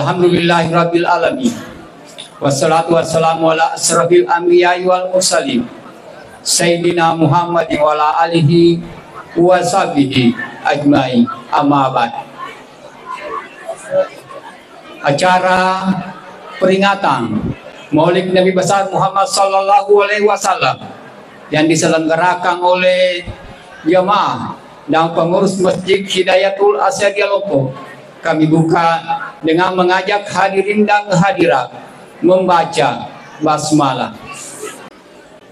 Alhamdulillahirabbil alamin. Wassalatu wassalamu ala asrafil anbiya'i wal mursalin. Sayyidina Muhammad wa ala alihi wa sahbihi ajmain. Amma ba'd. Acara peringatan Maulid Nabi besar Muhammad sallallahu alaihi wasallam yang diselenggarakan oleh jamaah dan pengurus Masjid Hidayatul Asyadiyah Lombok, kami buka dengan mengajak hadirin dan hadirat membaca basmalah.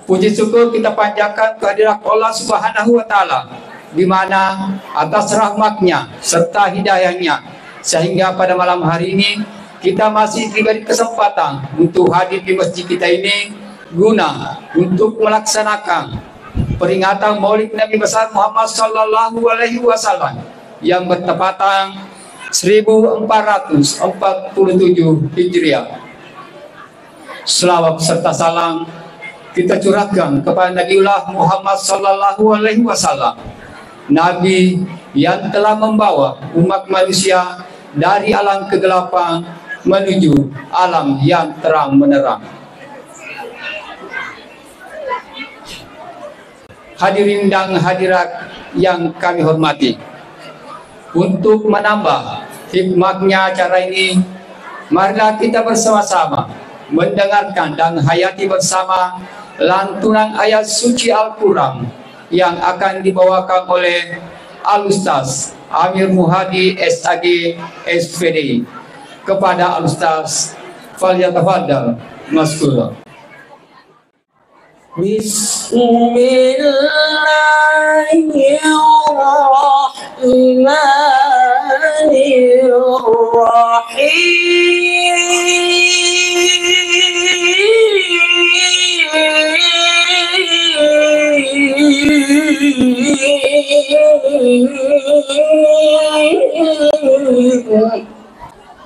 Puji syukur kita panjatkan kehadirat Allah Subhanahu wa taala, di mana atas rahmatnya serta hidayahnya sehingga pada malam hari ini kita masih diberi kesempatan untuk hadir di masjid kita ini guna untuk melaksanakan peringatan Maulid Nabi besar Muhammad sallallahu alaihi wasallam yang bertepatan 1447 Hijriah. Selawat serta salam kita curahkan kepada Nabiullah Muhammad sallallahu alaihi wasallam, Nabi yang telah membawa umat manusia dari alam kegelapan menuju alam yang terang menerang. Hadirin dan hadirat yang kami hormati, untuk menambah hikmahnya acara ini, marilah kita bersama-sama mendengarkan dan hayati bersama lantunan ayat suci Al-Quran yang akan dibawakan oleh Al-Ustaz Amir Muhadi SAG SPD. Kepada Al-Ustaz, falyatafaddal maskur. Bismillahirrahmanirrahim.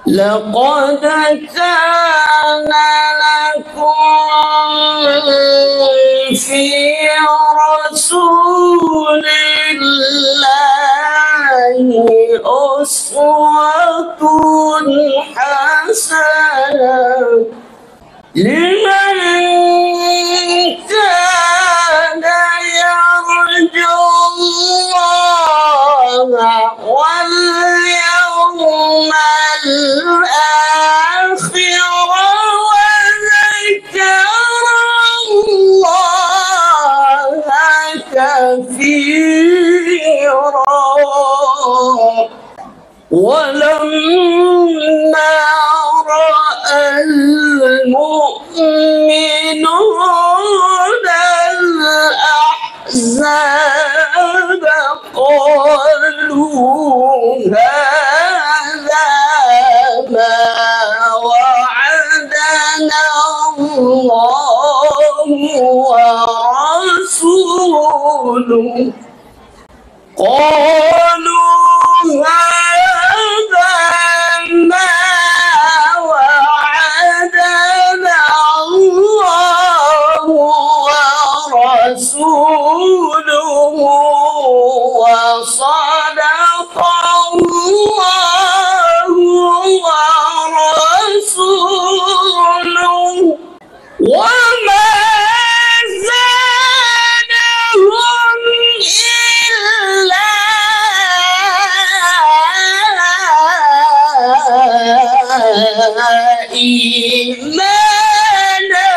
لقد كان لكم في رسول الله أسوة حسنة لمن كان يرجو الله واليوم الآخرة وذكر الله كثيرا ولما رأى المؤمنون الأحزاب قالوا هذا ما وعدنا الله ورسوله قالوا هذا ما وعدنا الله ورسوله وصدق الله ورسوله وما زادهم إلا إيمانا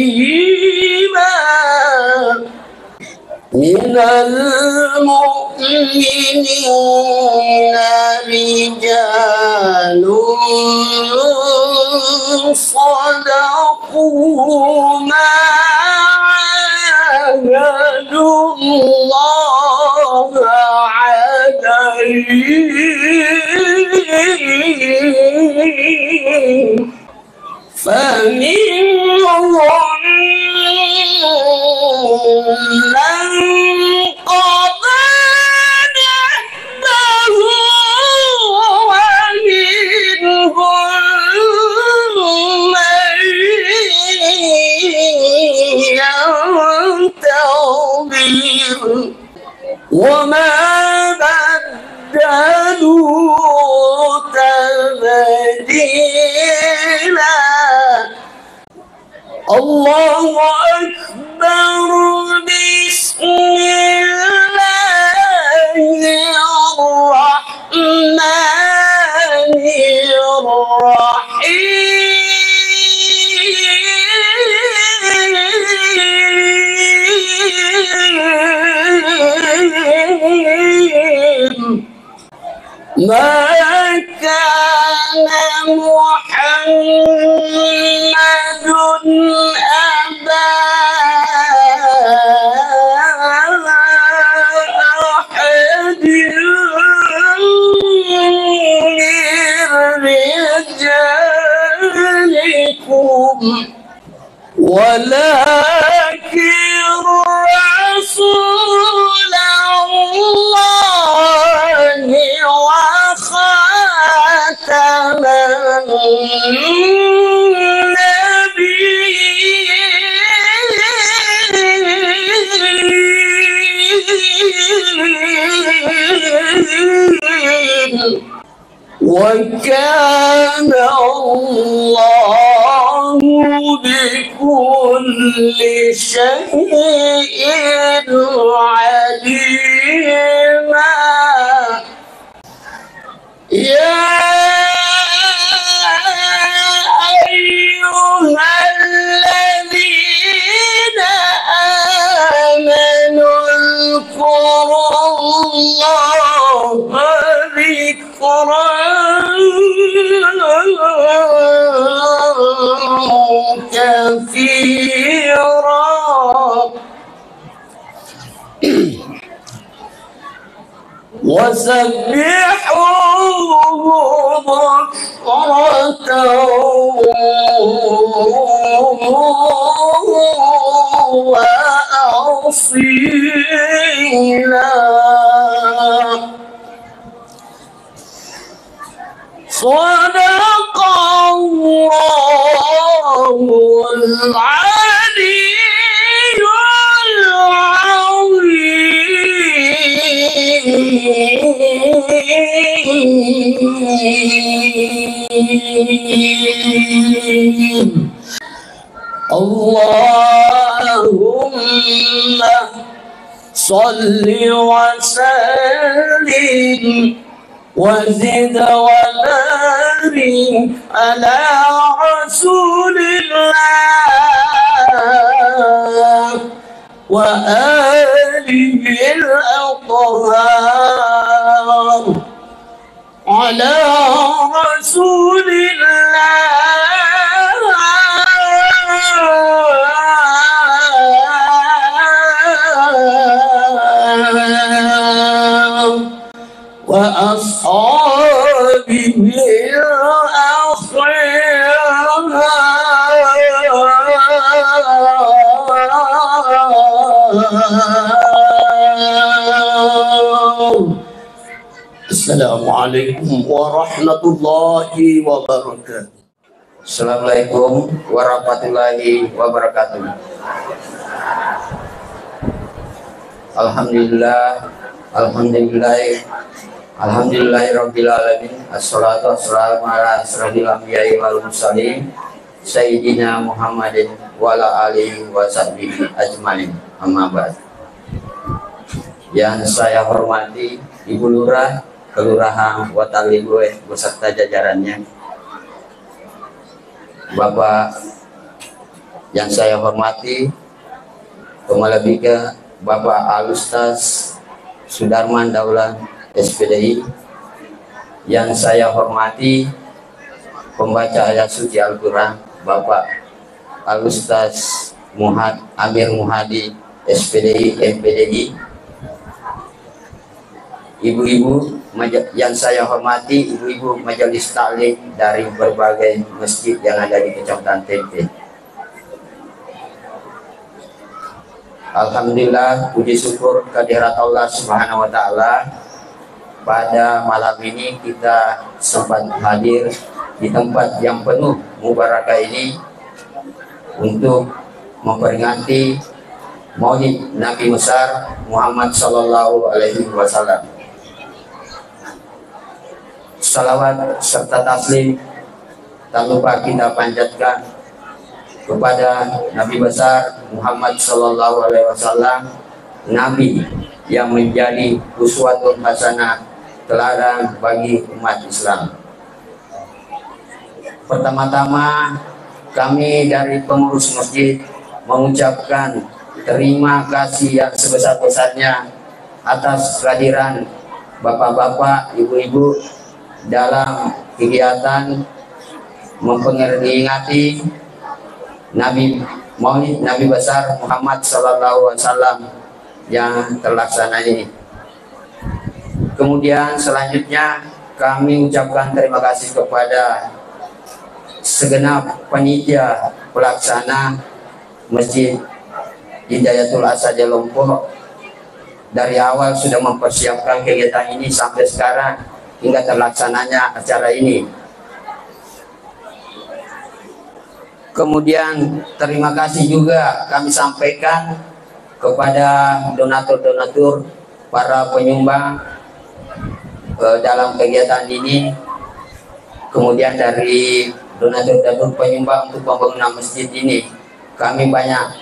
وتسليما من المؤمنين رجال صدقوا ما عاهدوا الله عليه فمنهم من قضى نحبه ومنهم من ينتظر وما بدلوا تبديلا. الله أكبر. بسم الله الرحمن الرحيم. ما كان محمد أبا أحد من رجالكم ولكن رسول الله وخاتم النبيين. وكان الله بكل شيء عليما. يا أيها الذين آمنوا اذكروا الله ذكرا كثيرا وسبحوه بكرة وأصيلا. صدق الله العلي العظيم. اللهم صل وسلم وزد وبارك على رسول الله وآله الأطهار. على رسول الله وأصحابه الأخيار. السلام عليكم ورحمة الله وبركاته. Assalamualaikum warahmatullahi wabarakatuh. Alhamdulillah, alhamdulillahirabbil alamin. Assalatu wassalamu ala asrofil anbiya'i wal mursalin sayyidina Muhammadin wa ala alihi wa sahbihi ajmain. Amma ba'd. Yang saya hormati Ibu Lurah, Kelurahan Wataligoe beserta jajarannya, Bapak yang saya hormati Kepala Bika Bapak Al-Ustaz Sudarman Daulah SPDI, yang saya hormati pembaca ayat suci Al-Quran Bapak Al-Ustaz Amir Muhadi SPDI MPDI, ibu-ibu yang saya hormati, ibu-ibu majelis taklim dari berbagai masjid yang ada di Kecamatan Tempe. Alhamdulillah, puji syukur kehadirat Allah Subhanahu wa Ta'ala. Pada malam ini kita sempat hadir di tempat yang penuh mubarakah ini untuk memperingati Maulid Nabi besar Muhammad Sallallahu Alaihi Wasallam. Salawat serta taslim tak lupa kita panjatkan kepada Nabi besar Muhammad Sallallahu Alaihi Wasallam, Nabi yang menjadi uswatun hasanah, teladan bagi umat Islam. Pertama-tama kami dari pengurus masjid mengucapkan terima kasih yang sebesar-besarnya atas kehadiran bapak-bapak, ibu-ibu dalam kegiatan memperingati Nabi Maulid Nabi besar Muhammad Sallallahu Alaihi Wasallam yang terlaksana ini. Kemudian selanjutnya kami ucapkan terima kasih kepada segenap panitia pelaksana Masjid Hidayatul Asadiyah Lombok. Dari awal sudah mempersiapkan kegiatan ini sampai sekarang hingga terlaksananya acara ini. Kemudian terima kasih juga kami sampaikan kepada donatur-donatur, para penyumbang dalam kegiatan ini. Kemudian dari donatur-donatur penyumbang untuk pembangunan masjid ini, kami banyak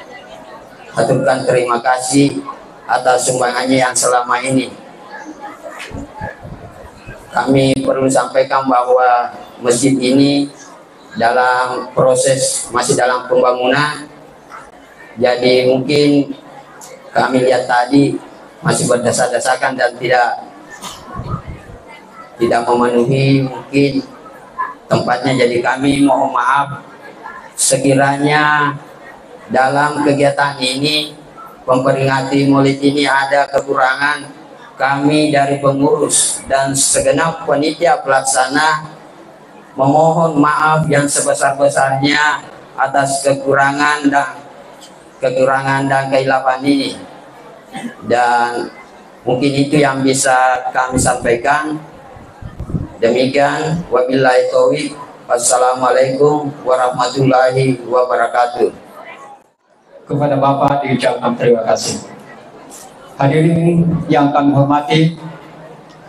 aturkan terima kasih atas sumbangannya yang selama ini. Kami perlu sampaikan bahwa masjid ini dalam proses, masih dalam pembangunan. Jadi mungkin kami lihat tadi masih berdasar-dasarkan dan tidak memenuhi mungkin tempatnya. Jadi kami mohon maaf sekiranya dalam kegiatan ini, memperingati Maulid ini ada kekurangan. Kami dari pengurus dan segenap panitia pelaksana memohon maaf yang sebesar-besarnya atas kekurangan dan kehilapan ini. Dan mungkin itu yang bisa kami sampaikan. Demikian, wabillahi taufiq. Wassalamualaikum warahmatullahi wabarakatuh. Kepada Bapak diucapkan terima kasih. Hadirin yang kami hormati,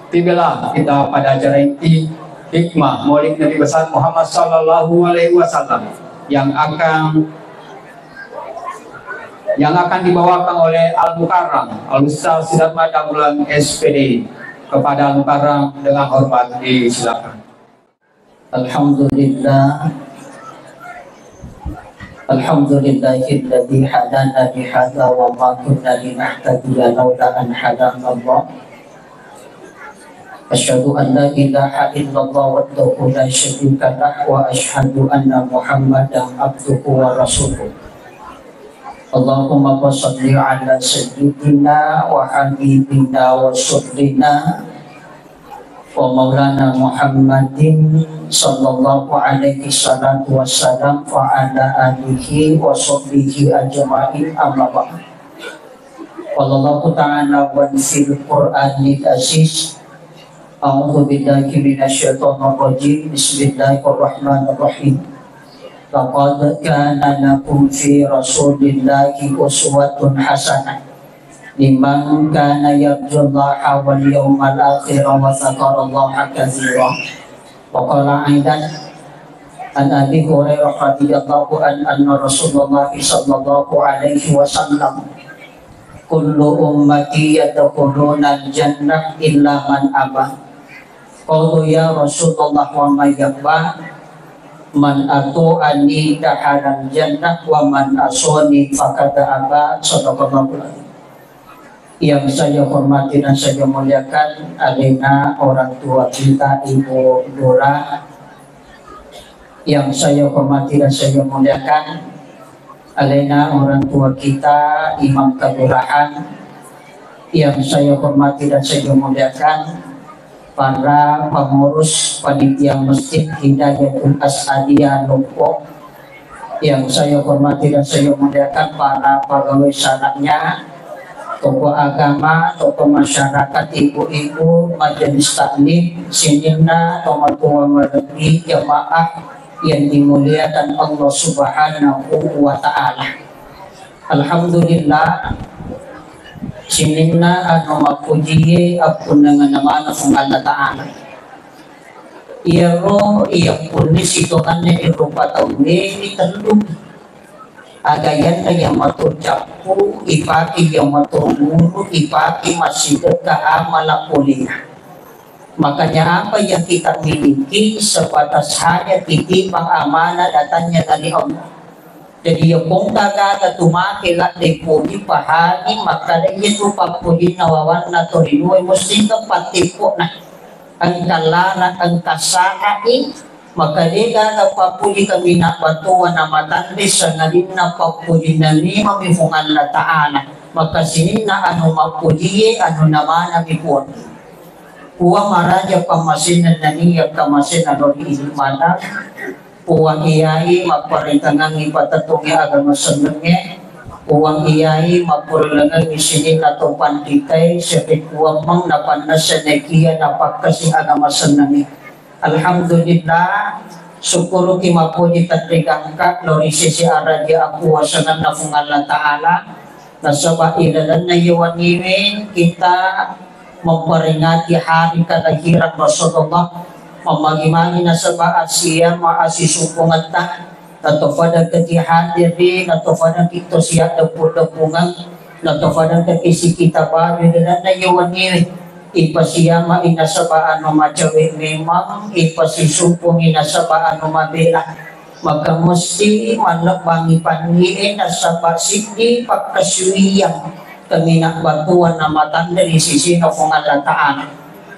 tibalah kita pada acara inti hikmah Maulid Nabi besar Muhammad Sallallahu Alaihi Wasallam yang akan dibawakan oleh Al-Mukarram Al-Ustaz Sidat Madamulan SPD. Kepada Al-Mukarram dengan hormat disilakan. Alhamdulillahilladzi hadana bihadza wa ma kunna linahtadiya laula an hadana Allah. Asyhadu an la ilaha illallah wahdahu la syarika lah wa asyhadu anna Muhammadan abduhu wa rasuluh. Allahumma shalli ala sayyidina wa habibina wa sunnina wa maulana Muhammadin sallallahu alaihi salatu wassalam wa ala alihi wa sahbihi ajma'in, amma ba'd. Wallahu ta'ala wa fil Qur'anil aziz. A'udzu billahi minasyaitonir rajim. Bismillahirrahmanirrahim. Laqad kana lakum fi rasulillahi uswatun hasanah liman kana yarjullaha wal yawmal akhir wa dzakarallaha katsiran. Wa qala aidan an Abi Hurairah radhiyallahu anna Rasulullah sallallahu alaihi wasallam kullu ummati yadkhuluna al-jannah illa man aba. Qalu ya Rasulullah wa may yaba? Man atu'ani daharal jannah wa man asoni faqad aba. Shadaqallahu alaihi. Yang saya hormati dan saya muliakan alina orang tua kita Ibu Dora. Yang saya hormati dan saya muliakan alina orang tua kita Imam Kelurahan. Yang saya hormati dan saya muliakan para pengurus panitia Masjid Hidayatul Asadiyah Lombok. Yang saya hormati dan saya muliakan para pegawai syarahnya, tokoh agama, tokoh masyarakat, ibu-ibu, majelis taklim, sinina, tomatua meregui, jamaah yang dimuliakan Allah Subhanahu wa Ta'ala. Alhamdulillah sininna anu mapuji apun dengan nama Allah Ta'ala. Iya roh iya pun disitukannya irupa tahun ini terlum agayan yang matur capu ipaki yang matur mulu ipaki masih dekat amal kuliah. Makanya apa yang kita miliki sebatas hanya titipan amanah datangnya dari Allah. Jadi yung kung kagaka tumakilat de puji pahani maka itu papuji nawawan na torinuay musti ka patipo na ang kalara ang kasakain maka di gaga papuji kami na batuan na matandi sa nalin na papuji na ni mamifungan na taana maka sinin na ano mapuji ano naman na mipuan uwa maraja pamasinan na niya kamasinan o ilimana uang iyai maparintangan ipatatungi agama senengnya uang iyai mapurintangan isinin atau panditay sepik uang mang napan na senekia napak kasih agama senengnya. Alhamdulillah syukuru kimapuji tatrigangkat lori sisi araja aku wasanan na fungal ta'ala nasabah ilalan na yawan iwin kita memperingati hari kelahiran Rasulullah memagi-magi nasabah Asia maasisupungan ta atau pada ketihadirin atau pada kita siap depur-depungan atau pada kekisi kita bahagia dan nayawan ini ipasiyama inasabah anu macawe memang ipasisupung inasabah anu mabela maka mesti manlebangi pangiin nasabah sidi pagkasuyang kaminak batuan na matang dari sisi Allah Ta'ala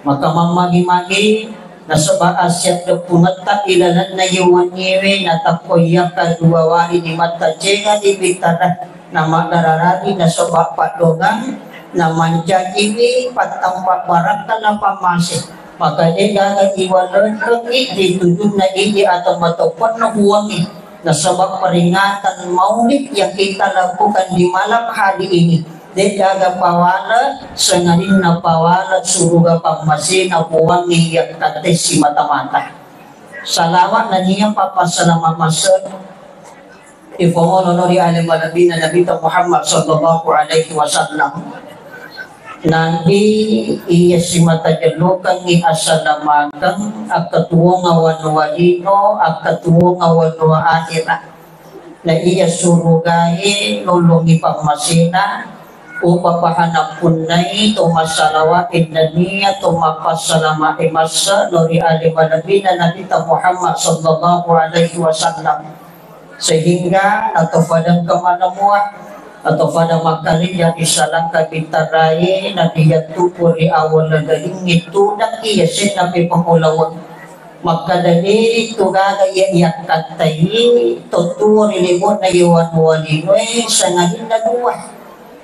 maka mamagi-magi nasabah asyat depungetak ilalan na yawan nyewe natakoyak kadua wari ni mata jenga di bitara nama dararati nasabah padongan na manjajiwi patampak barakan na pamasih maka dia gagal iwalan rengi ditujuh na ini atau matopon na buwangi nasabah peringatan maulid yang kita lakukan di malam hari ini dedaga pawala sengarin na pawala suruga pamasi na puwang niyak kates si mata-mata salawat na niya papasalama masad ifongolonori alim alabi na Nabi Muhammad sallallahu alaihi wasallam nanti iya si mata jalukan ni asalamakan akatuwa nga wanwalino akatuwa nga wanwa akira na iya surugahe lulungi pamasina upapahanap punay tumasalawa indaniya tumapasalama imasa lori alimanabi na Nabi Muhammad sallallahu alaihi wasallam sehingga atau pada kemana-mana atau pada makalin yang isalang kabintaray na diyatupuri awal na galing ito na iyasin na pipangulawang magkadali ito gagaya iyakatay tuturi limon na iwan walinoy sa ngayon na duwa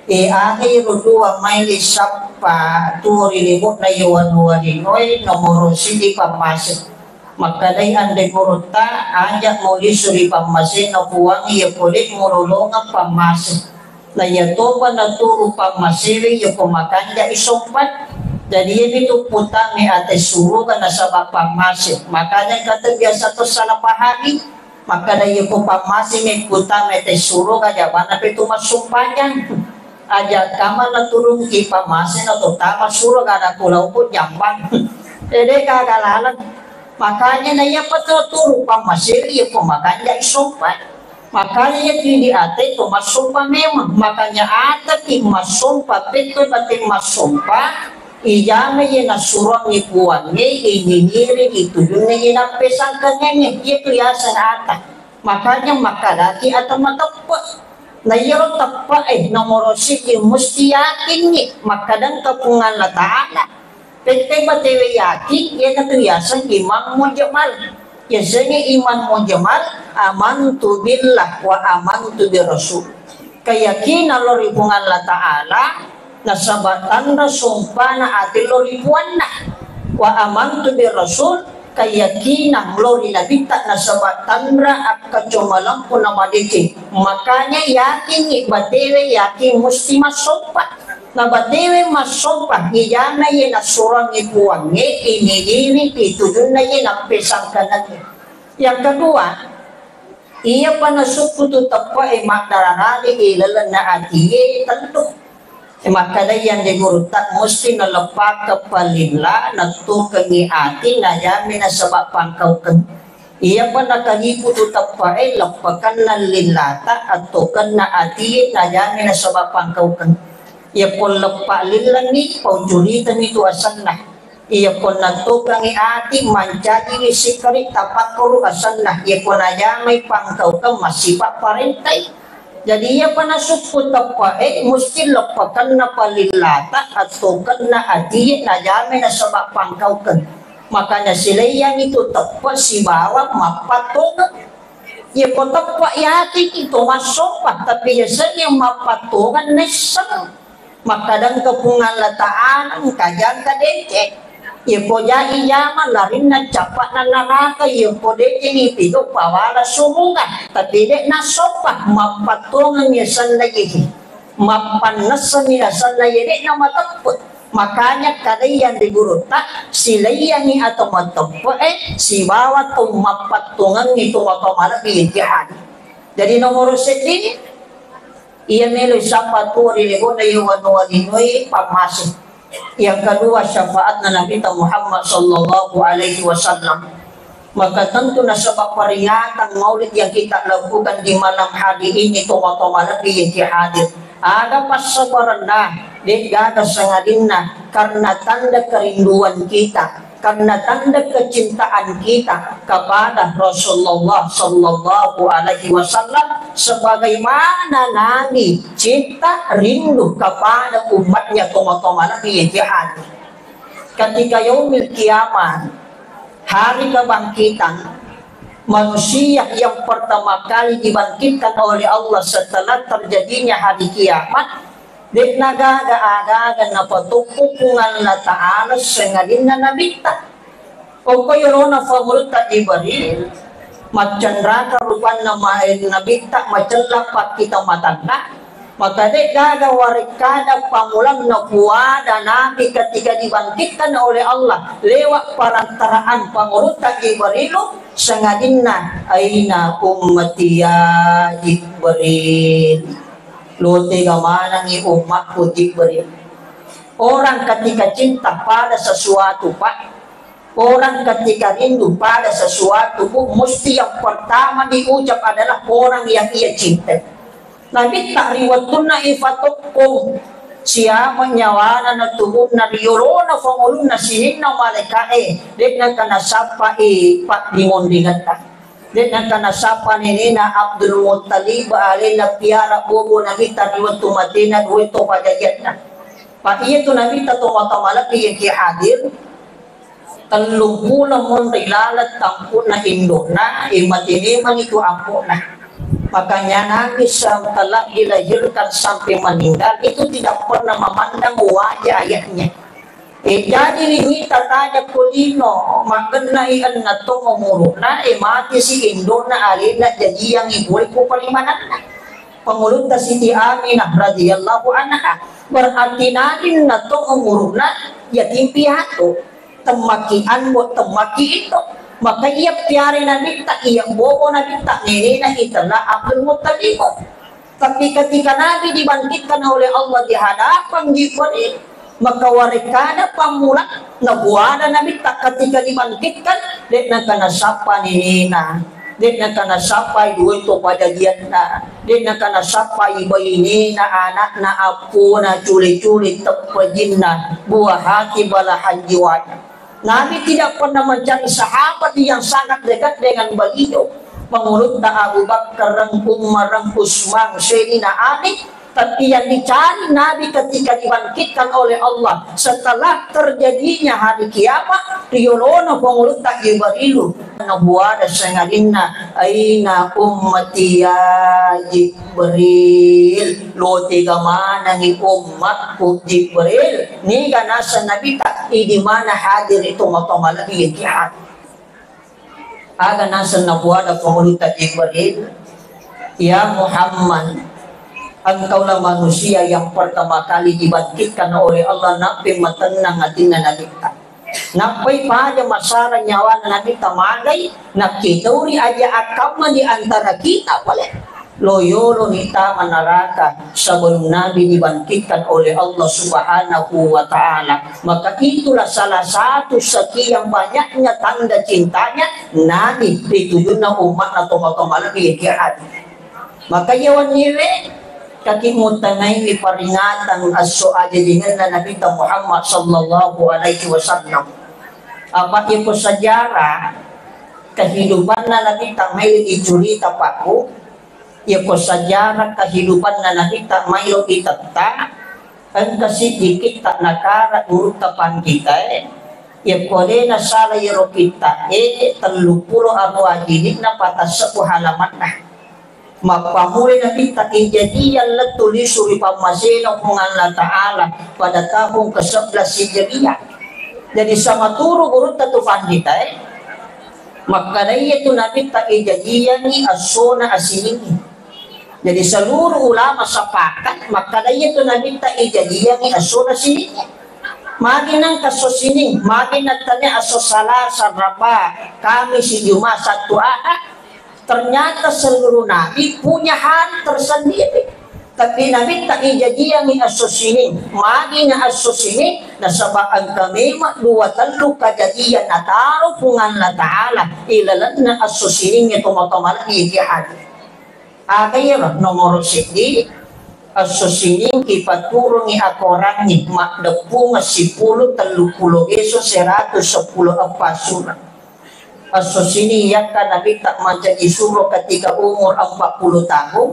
ay rudua may lisap pa turi limon na iwan walinoy nomoro sili pamasik magkaday anday muruta ajak muli suri pamasin na puwang iya kulit murulungan pamasik na yato pa naturo pamasiri yung kumakanda isumpat jadi yan ito puta may ate suru ka na sa pamasik makanya katabiasa to sa lapahagi makada yung pamasi may puta may ate suru ka jaban na pito masumpanyan aja kama naturong ipamasi na to tama suru ka na kulaw po jambang jadi kagalalan makanya na yan patuturo pamasiri yung kumakanda isumpat makanya di ate itu masumpa memang makanya ada ting masumpa betul bating masumpa ijama yena surang ipuannya inginiri itu dunia yena pesangkannya itu ya senata makanya makadaki atau matapa na yero tapa nomor siki musti yakin ni makadang kapungan la ta'ala pente batewe yakin ya katuyasan imam mujamal biasanya iman mujamal amantu billah wa amantu bi rasul keyakinan lo ribuan Allah Ta'ala nasabatan na sumpah na atin lo ribuan na wa amantu bi rasul keyakinan lo rinabita nasabatan ra at kacumalang po na maliki makanya yakin batewe yakin musti masumpah na badewe masumpa iyana yun na surang ipuang iniliri ito dun na yun ang pisang kanan. Yang kedua Iya panasuk tu tapa emak dararari ilalan na atiye tentu. Emak kadayan di gurutak mesti nalepak kepalila natu kengi ati na yami na sabak pangkau keng. Iya pa nakahipo tu tapa lapakan na lilata atau kan na atiye na yami na sabak pangkau keng. Iya po lepak lilan ni pau juritan itu asan na. Iya po natukang ati manjadi sikari tapat kuru asan na. Iya po na yamay pangkau keng masipak parentay. Jadi ia panasuk tapa mesti lepakan na palilata atau kan na ati na yami na sabak pangkau keng. Makanya sila yang itu tepat si bawa mapatungan. Ya kau tepat ya itu masuk tapi biasanya mapatungan nesang. Maka dan kepungan letaan kajan kadecek. Ya kau jadi zaman larin na capat na naraka. Ya kau decek itu pawala sumungan. Tapi dek nasopah mapatungan ya lagi. Mapanesan ya lagi dek nama tepat. Makanya kalian di gurutak silayani atau matapa si bawa tu mapatungan itu makamala biyahan. Jadi nomor sedini ia melu siapa tu rilego na yuwan walinoi pamasih. Yang kedua syafaat na Nabi Muhammad sallallahu alaihi wasallam. Maka tentu na sebab peringatan maulid yang kita lakukan di malam hari ini tu makamala biyahan. Ada pasabaran Degada sangadinna karena tanda kerinduan kita, karena tanda kecintaan kita kepada Rasulullah Sallallahu Alaihi Wasallam, sebagaimana Nabi cinta rindu kepada umatnya koma-koma lagi jihad. Ketika yaumil kiamat, hari kebangkitan, manusia yang pertama kali dibangkitkan oleh Allah setelah terjadinya hari kiamat. Dek nagaga na patukukungan na taala sengadin na nabita. O kayo na favorita ibaril, macandra karupan na main nabita, macandra pat kita matanda. Maka dek gagawarik kada pamulang na puwada nabi ketika dibangkitkan oleh Allah lewat parantaraan pangurutang ibarilo sengadin na aina ummatiya ibaril. Lote gamanang umat putih beri. Orang ketika cinta pada sesuatu pak, orang ketika rindu pada sesuatu mesti yang pertama diucap adalah orang yang ia cinta. Nabi tak riwatun na ifatukum siapa nyawana na tubuh na riolo na fangulun na sihin na malikae dengan kana sapa pat dimondingan tak. Dan kana sapa ni na Abdul Muttalib alin na piara bobo Nabi tariwat tumatina duit to pajajat na. Pak iya tu Nabi tato matamala yang hadir telung pula mon rilalat tampun na indona imatini man itu ampun na. Makanya Nabi setelah dilahirkan sampai meninggal itu tidak pernah memandang wajah ayahnya. Jadi ini tanya kulino makna ian na to ngumuruna mati si Indona alina jadi yang ibu ko palimanan na Pangulut na Siti Aminah radhiyallahu anha berarti natin na to ngumuruna yatim pihato temakian mo temaki itu maka ia piare nabi tak ia bobo nabi tak nene na itala Abdul Muttalib. Tapi ketika Nabi dibangkitkan oleh Allah di hadapan Jibril maka warikana pamula nabuana nabi tak ketika dibangkitkan dek nakana sapa nina dek nakana sapa ibu itu pada dia na dek nakana sapa ibu ini na anak na aku na culi-culi tepejinna buah hati balahan jiwanya. Nabi tidak pernah mencari sahabat yang sangat dekat dengan beliau. Menurut Abu Bakar, Umar, Utsman, Sayyidina Ali. Tapi yang dicari Nabi ketika dibangkitkan oleh Allah setelah terjadinya hari kiamat riolono pengurut tak Jibrilu nabuada sengadinna aina ummati ya Jibril lo tiga mana ni umatku Jibril ni ganasa Nabi tak di mana hadir itu matoma lagi jihad aga nasa nabuada pengurut tak Jibril ya Muhammad, engkaulah manusia yang pertama kali dibangkitkan oleh Allah nabi matenang hatinya nabi. Napay pa aja masalah nyawa na nabi tamagay, nakitauri aja akama di antara kita pala. Loyolo nita manaraka sebelum Nabi dibangkitkan oleh Allah Subhanahu wa Ta'ala. Maka itulah salah satu sekian banyaknya tanda cintanya Nabi ditujuna umat atau lagi ya. Maka yawan nire kakimutan ini peringatan as-so'aja dengan Nabi Muhammad sallallahu alaihi wasallam. Apa itu sejarah kehidupan Nabi Tamay dicerita paku. Ya ko sejarah kehidupan Nabi tak mayo ditata ang kasidikit tak nakara urut tapan kita ya ko na sala yero kita 30 ajinik na patas sa halaman na mapamuli na kita kejadian letulis suri pamasino kung Allah Ta'ala pada tahun ke-11 Hijriah. Jadi sama turu urut tatupan kita maka daya itu Nabi tak kejadian ni asona asini. Jadi seluruh ulama sepakat maka daya itu Nabi tak ijadiyah ni asuna sini. Maginang kasus ini, maginatanya asos salah saraba kami si Jumat satu ahad. Ternyata seluruh Nabi punya hari tersendiri. Tapi Nabi tak ijadiyah ni asos ini. Magina asos ini nasabaan kami dua telu kejadian ataruh pungan la Ta'ala ilalat na asos ini ngetoma-toma lagi hari. Agayra nomor sidi asosining ipaturungi akorang ni makdepu masipuluh telupulo eso 110 apasura asosini yakkan Nabi tak menjadi suruh ketika umur 40 tahun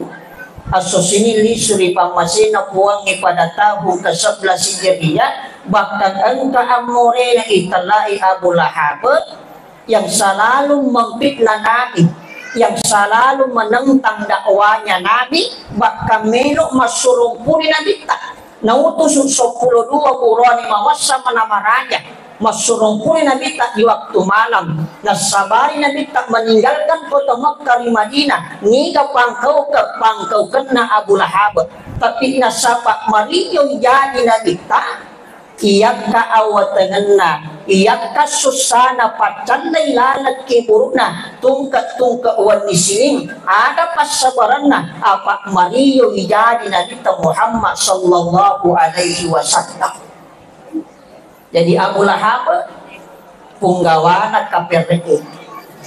asosini lisuri pamasina puangi pada tahun ke-11 Hijriah bahkan engka amore italai Abu Lahab yang selalu memfitnah Nabi yang selalu menentang dakwanya Nabi bahkan melok masurung puri Nabi tak nautus 12 urani mawasa menama raja masurung puri Nabi tak di waktu malam nasabari Nabi tak meninggalkan kota Makkah di Madinah niga pangkau kena Abu Lahab tapi nasabak mariyo jadi Nabi tak iyaka awatanganna iyaka susana pacanday lalat kiburuna tungkat wan nisiling ada pasabaranna apa mariyo ijadi Nabi Muhammad sallallahu alaihi wasallam. Jadi Abu Lahab punggawana kapereke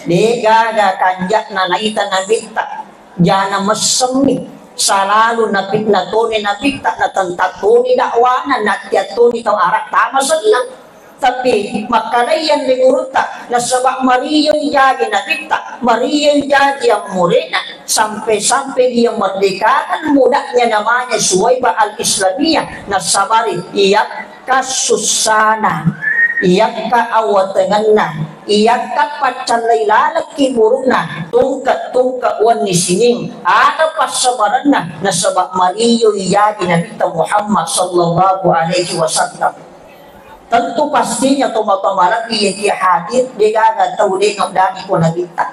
dega kanjak nanaita Nabi tak jana mesemi selalu Nabi natoni Nabi tak natantatoni dakwana natyatoni tau arak tama selang tapi makanya yang diurutak nasabak Maria jadi Nabi tak Maria jadi yang murina sampai dia merdekakan mudahnya namanya Suwaibah al-Islamiyah nasabari iya kasusana iya ka awatanganna iya ka pacanlaylalak kiburuna tungkat wan nisining ada pasabaranna nasabak Mariyo iyadi Nabi Muhammad sallallahu alaihi wasallam. Tentu pastinya toma-toma lagi yang dia hadir dia gak tahu dia ngabdani ko Nabi tak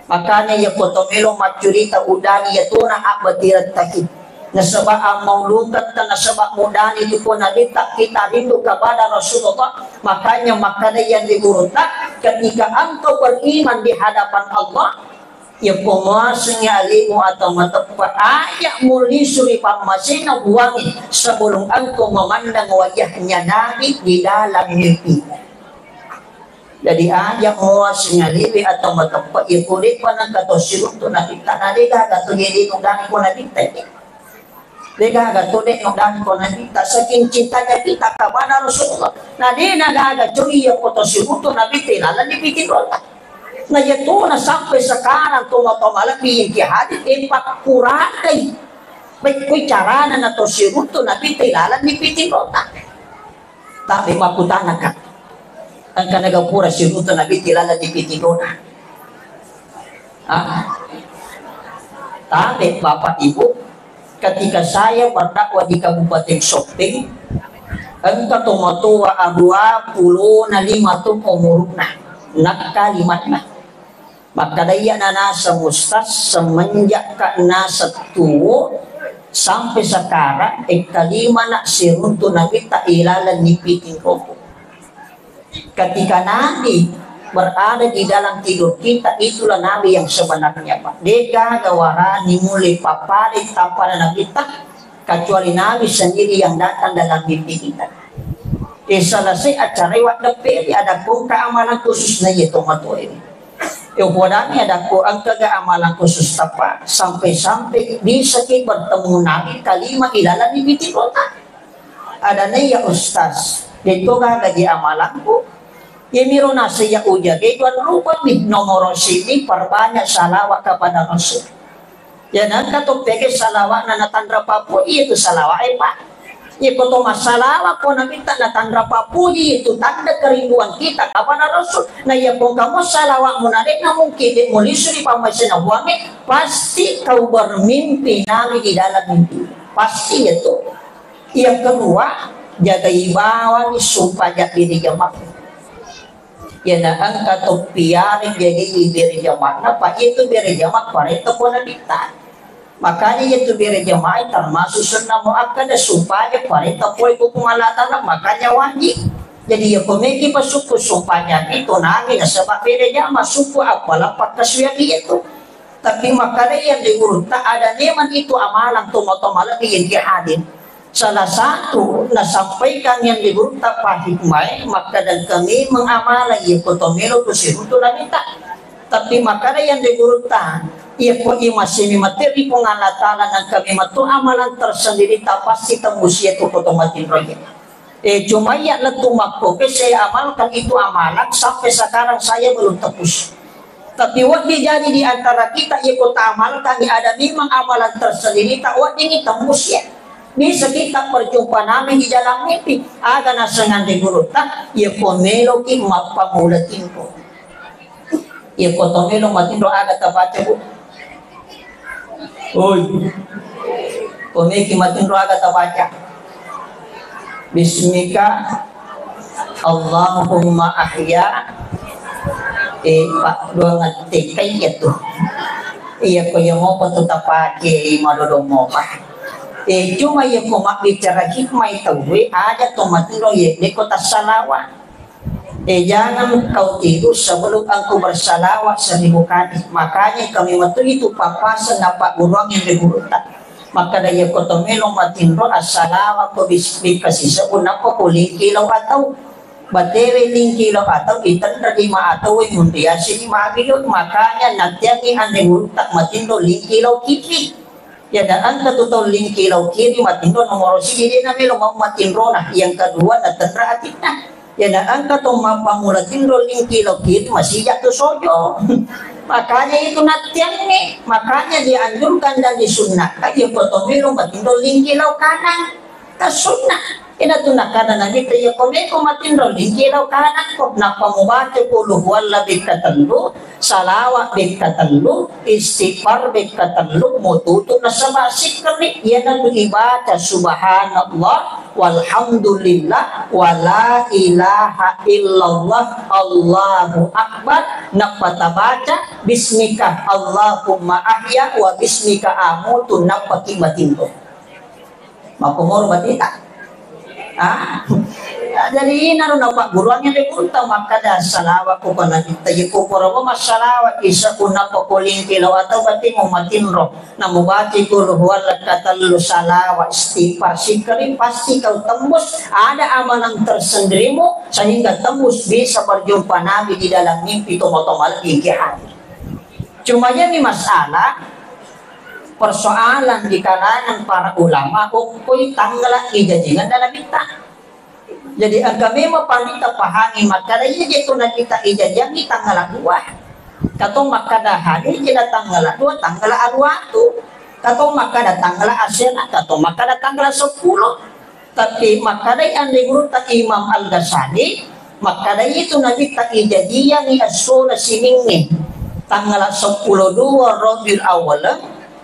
makanya ya potomelo macurita udani ya tuna abadirat takit nasabak ang maulukat na nasabak mudani itu po Nabi tak kita rindu kepada Rasulullah makanya yan diurutak ketika engkau beriman di hadapan Allah ya pemuasanya alimu atau matepat ayak muli suri pamasina buangi sebelum engkau memandang wajahnya Nabi di dalam mimpi. Jadi ayak muasanya libi atau matepat ya kulit panang kato sirut tu Nabi tak nadega kato jadi nungdani ko Nabi tak dega kato dek nungdani ko Nabi tak saking cintanya kita kepada Rasulullah nah dia nagaga curi ya koto sirut tu Nabi tilalan dibikin rotak. Nah itu na sampai sekarang toma-toma lagi yang kihadit empat kuraday baik ko'y carana na to siruto na pitilalan ni piting rotak tapi maputana ka ang kanagapura siruto na pitilalan ni piting rotak tapi Bapak Ibu ketika saya berdakwah di Kabupaten Sopeng engka tumatuwa 25 tum umurna nakalimatna maka daya na nasa mustas semenjak ka nasa tuwo sampai sekarang kalima na sirunto Nabi tak ilalan ni piting roko Ketika Nabi berada di dalam tidur kita, itulah Nabi yang sebenarnya, Pak. Deka gawarani mulai papari tapada Nabi tak, kecuali Nabi sendiri yang datang dalam mimpi kita. Selesai acara wak depe ada pun keamalan khusus na itu matu ini. Podami ada ko ang amalan khusus tapa sampai bisa kita bertemu Nabi kalimat ilalan di biti kota. Ada na ya ustaz, dito gaji amalanku. Ya miro na siya uja, dito rupa nih nomor sini perbanyak salawat kepada Rasul. Ya nanti to peke salawat na natandra papo itu salawat Pak. Ya koto masalah ko na kita natandra papo itu tanda kerinduan kita kepada Rasul. Nah ya kung kamu salawat mo na rin na mungkin di mo lisuri pamasya na buwami, pasti kau bermimpi Nabi di dalam mimpi. Pasti itu. Yang kedua, jaga ibawan sumpah diri jamaah. Ya na ang katopiyarin jadi diri jamaah. Apa itu diri jamaah? Parito ko na kita. Makanya itu diri jamaah termasuk sunnah muakkad sumpahnya parito ko itu pengalatan. Makanya wajib. Jadi ya pemiki pasuku sumpahnya itu nangis sebab diri jamaah suku apalah pakasya itu. Tapi makanya yang diurut tak ada neman itu amalan tumotomalan yang dihadir. Salah satu nasampaikan yang diurut tak pahikmai maka dan kami mengamalkan ya kotomelo kusirutu namita. Tapi makanya yang diurut tak ya ko masih materi pengalatan dan kami matu amalan tersendiri tak pasti tembus ya tu kotomatin rohnya. Cuma ya letu makko saya amalkan itu amalan sampai sekarang saya belum tembus. Tapi waktu jadi di antara kita ya kota amalkan ya ada memang amalan tersendiri tak waktu ini tembus ya. Bisa kita berjumpa Nabi di dalam mimpi. Ada nasengan di guru tak ya pomelo ki mapamulatin ko. Ya kotomelo matin do ada tabaca bu. Oi. Pomeki matin do ada tabaca. Bismika Allahumma ahya Pak dua ngetik kayak gitu. Iya ko yang mau patut apa ke madodong mo pa. Cuma ya komak bicara hikmah itu ada tomatiro ya di kota salawat. Jangan kau tidur sebelum engkau bersalawat 1000 kali. Makanya kami waktu itu papasan dapat buruang yang diburutan. Maka daya kota melong matindro as-salawat ko bikasi sa unapa ko lingkilaw ataw. Batere lingkilaw ataw itanda di maataw ay mundiasi di maagilot. Makanya natyagi ang diburutan matindro lingkilaw kipi. Ya dan angka total lingkilaw kiri matindro nomor sige na melo matindro na. Yang kedua na tatra atina. Ya dan angka to mapamulatinro lingkilaw kiri masih jatuh sojo. Makanya itu natian nih. Makanya dianjurkan dan disunnahkan ya kotomelo matindro lingkilaw kanan. Kasunnah. Ina tunah kanan nanti ya komeko matindro lingkilaw kanan kok napamubate puluh wala bikatanlu. Salawat bikatanlu, istighfar bikatanlu, mututu na sama sikri yan ang ibadah subhanallah walhamdulillah wala ilaha illallah Allahu akbar napatabaca bismika Allahumma ahya wa bismika amutu napakimatinto mapumor batita jadi naroon na pak guruan yang dipunta maka dah salawat ko pa nagitayi ko pero masalawat isa ko na pakuling kilaw atau bati mo matinro na mubati ko luhuan lagkatallo salawat istighfar sikari pasti kau tembus ada amalan tersendiri mo sehingga tembus bisa berjumpa Nabi di dalam mimpi tomotomal ikihan. Cuma jadi masalah persoalan di kalangan para ulama ko'y tanggal ijajingan dalam kita. Jadi agama mapalita pahami makada itu na kita ijajang tanggal 2. Katong makada hari kita tanggal 2 tanggal 2. Katong makada tanggal asena katong makada tanggal 10. Tapi makada yang diguru ta Imam Al-Ghazali makada itu na kita ijajang ni asuna siningin tanggal 10 Rabiul Awal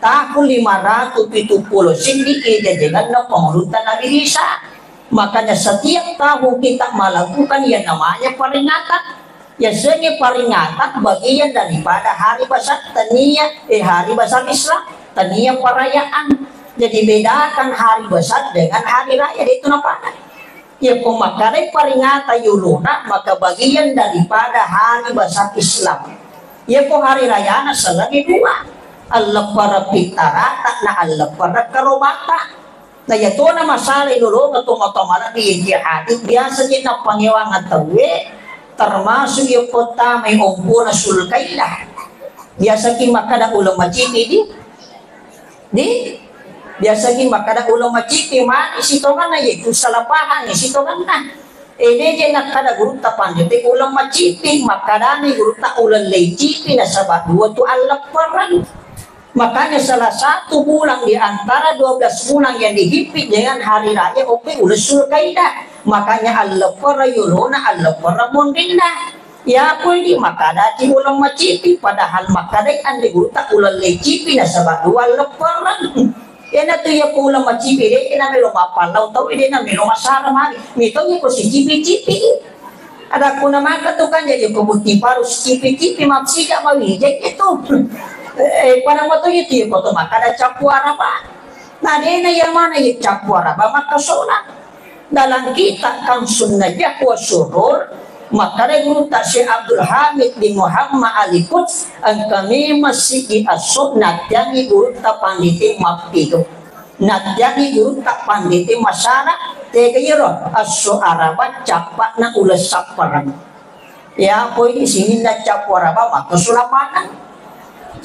tahun 570 sindi ijajangan na pangulutan Nabi Isa. Makanya setiap tahun kita melakukan yang namanya peringatan. Ya sebagai peringatan bagian daripada hari besar tania hari besar Islam, tania perayaan. Jadi bedakan hari besar dengan hari raya itu apa? Ya pemakarai peringatan yuluna maka bagian daripada hari besar Islam. Ya po hari raya na selagi dua. Allah para pitarata na Allah para karomata. Na yato na masalay dulu ngatumatomaran di jihadi biasa din na pangiwangan tawi termasuk yung kota may umpo na sulkailah. Biasa ki makada ulang majiti di biasa ki makada ulang majiti man isitongan na yaitu salapahan isitongan na ini je nakada gurta pandite ulang majiti makada ni gurta ulang lejiti na sabah dua tu Allah perang. Makanya salah satu bulan di antara 12 bulan yang dihimpit dengan hari raya oke ulah sulkailah. Makanya Allah para yuluna Allah para mondinda. Ya puli makada di ulang macipi padahal makada andi gurta ulang lecipi na sabah dua leparan. Ena tu ya ulang macipi de ena melo mapalau tau ide na melo masara mari. Mito ya ko si cipi-cipi. Ada kuna maka tu kan jadi kebuti baru cipi-cipi maksida mawije itu. Pada waktu itu ya foto makada capu araba. Nah dena yang mana ya capu araba maka sholat. Dalam kita kan sunnah wa surur maka guru Syekh Abdul Hamid bin Muhammad Ali Quds ang kami masih di asok natyani guru ta panditi mapido natyani guru ta panditi masara tegayro asok arabat capak na ulas saparan ya po di sini na capu araba maka sulamanan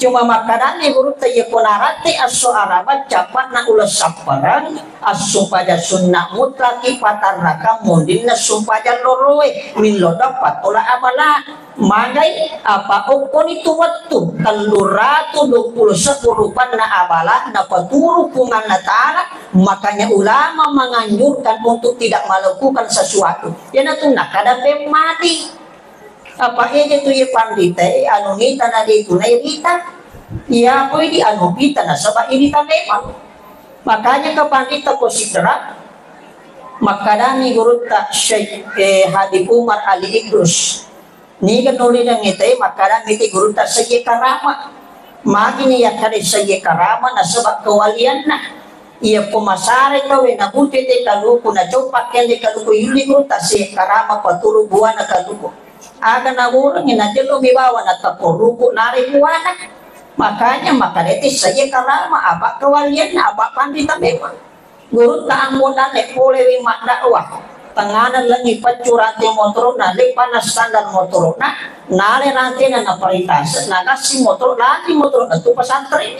cuma makanan yang guru tayo konarate aso arabat capat na ulas saparan aso pada sunnah mutlaki patarnaka mundin na sumpajan loroe min loda patola amala magay apa okon itu waktu teluratu 21 rupan na abala na paturo pungan na ta'ala makanya ulama menganjurkan untuk tidak melakukan sesuatu yan na ito nakadape mati apa aja tuh ya pandita anu nita na dito na irita ya po di anu kita na sabah irita memang makanya ke pandita ko sidra makadami guru ta Syekh Habib Umar Ali Idrus ni ganuli nang ite makadami ti guru ta Syekh Karama magini ya kare Syekh Karama na sabah kawalian na iya pumasare ka we na buti te kaluko na jopak kende kaluko yuli guru ta Syekh Karama paturo buwan na kaluko aga na urang ina dilo mibawa na taporuko nari buwana makanya makarete saja karama apa kawalian na apa pandita memang guru taang modal ne polewi mak dakwah tenganan langi pacurante motor na le panas standar motor na nare nanti na paritas na kasih motor lagi motor itu pesantren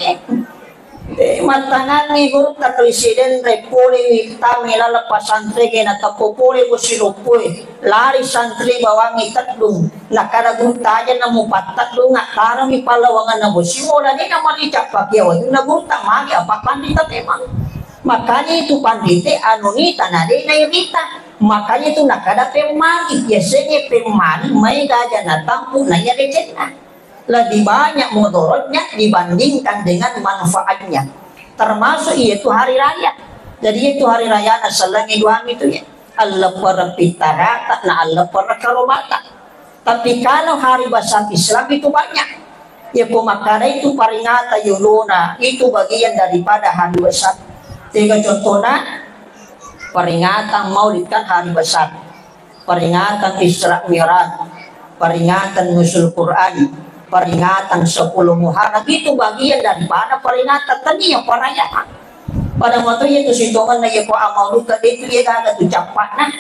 matangan ni guru ta presiden repole tami lala pasantri kena tapopole ko silupoi lari santri bawangi tatlung nakara guru taja namu pattatlung akara mi palawangan na bosimola ni namari capakiawa na guru ta magi apa pandita memang makanya itu pandite anu ni tanade na yita makanya itu nakada pemagi biasanya pemani mai gaja na tampu na yarejetna lebih banyak mudorotnya dibandingkan dengan manfaatnya termasuk yaitu hari raya jadi itu hari raya na salangi duang itu ya Allah para pitarata na Allah para karomata tapi kalau hari besar Islam itu banyak ya pemakara itu peringatan yuluna itu bagian daripada hari besar tiga contohnya peringatan maulid kan hari besar peringatan Isra Mi'raj peringatan nusul Quran peringatan 10 Muharram itu bagian daripada peringatan tadi yang perayaan pada waktu itu sitongan na yapo amal luka itu ya gaga tu capat nah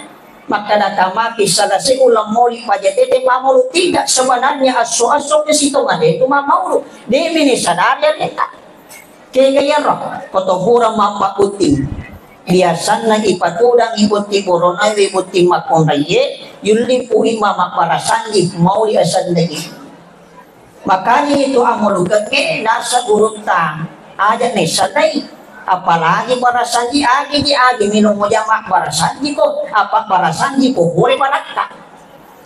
maka datama kisah si ulang maulid pajatete mamulu tidak sebenarnya aso-aso ke sitongan itu mamulu demi sadar ya neta kaya roh kotohura mapakuting biasanya ipatudang ibuti corona ibuti makondaye yuli puhi mama para sanjif mauli asad lagi makanya itu amulukan ke nasa urutang aja nih sadai apalagi para sanji agi di agi minum jamak para sanji ko apa para sanji ko boleh balaka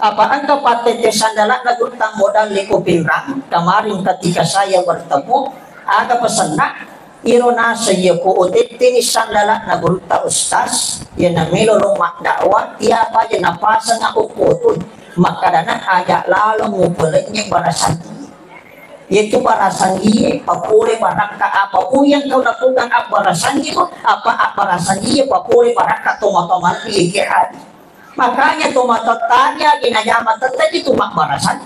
apa angka patete sandalat na urutang modal liko pinrang kemarin ketika saya bertemu aga pesenak iro nasa iya ko utit tinis sandalat na urutang ustaz yan na milo rumah dakwah tiapa aja napasa nga uputun maka dana ajak lalu ngupulitnya para sanji Yaitu barasan iya papure baraka apa pun yang kau lakukan apa barasan itu apa barasan iya papure baraka tomat-tomat iya hati. Makanya tomat tanya ginajama tetap itu mak barasan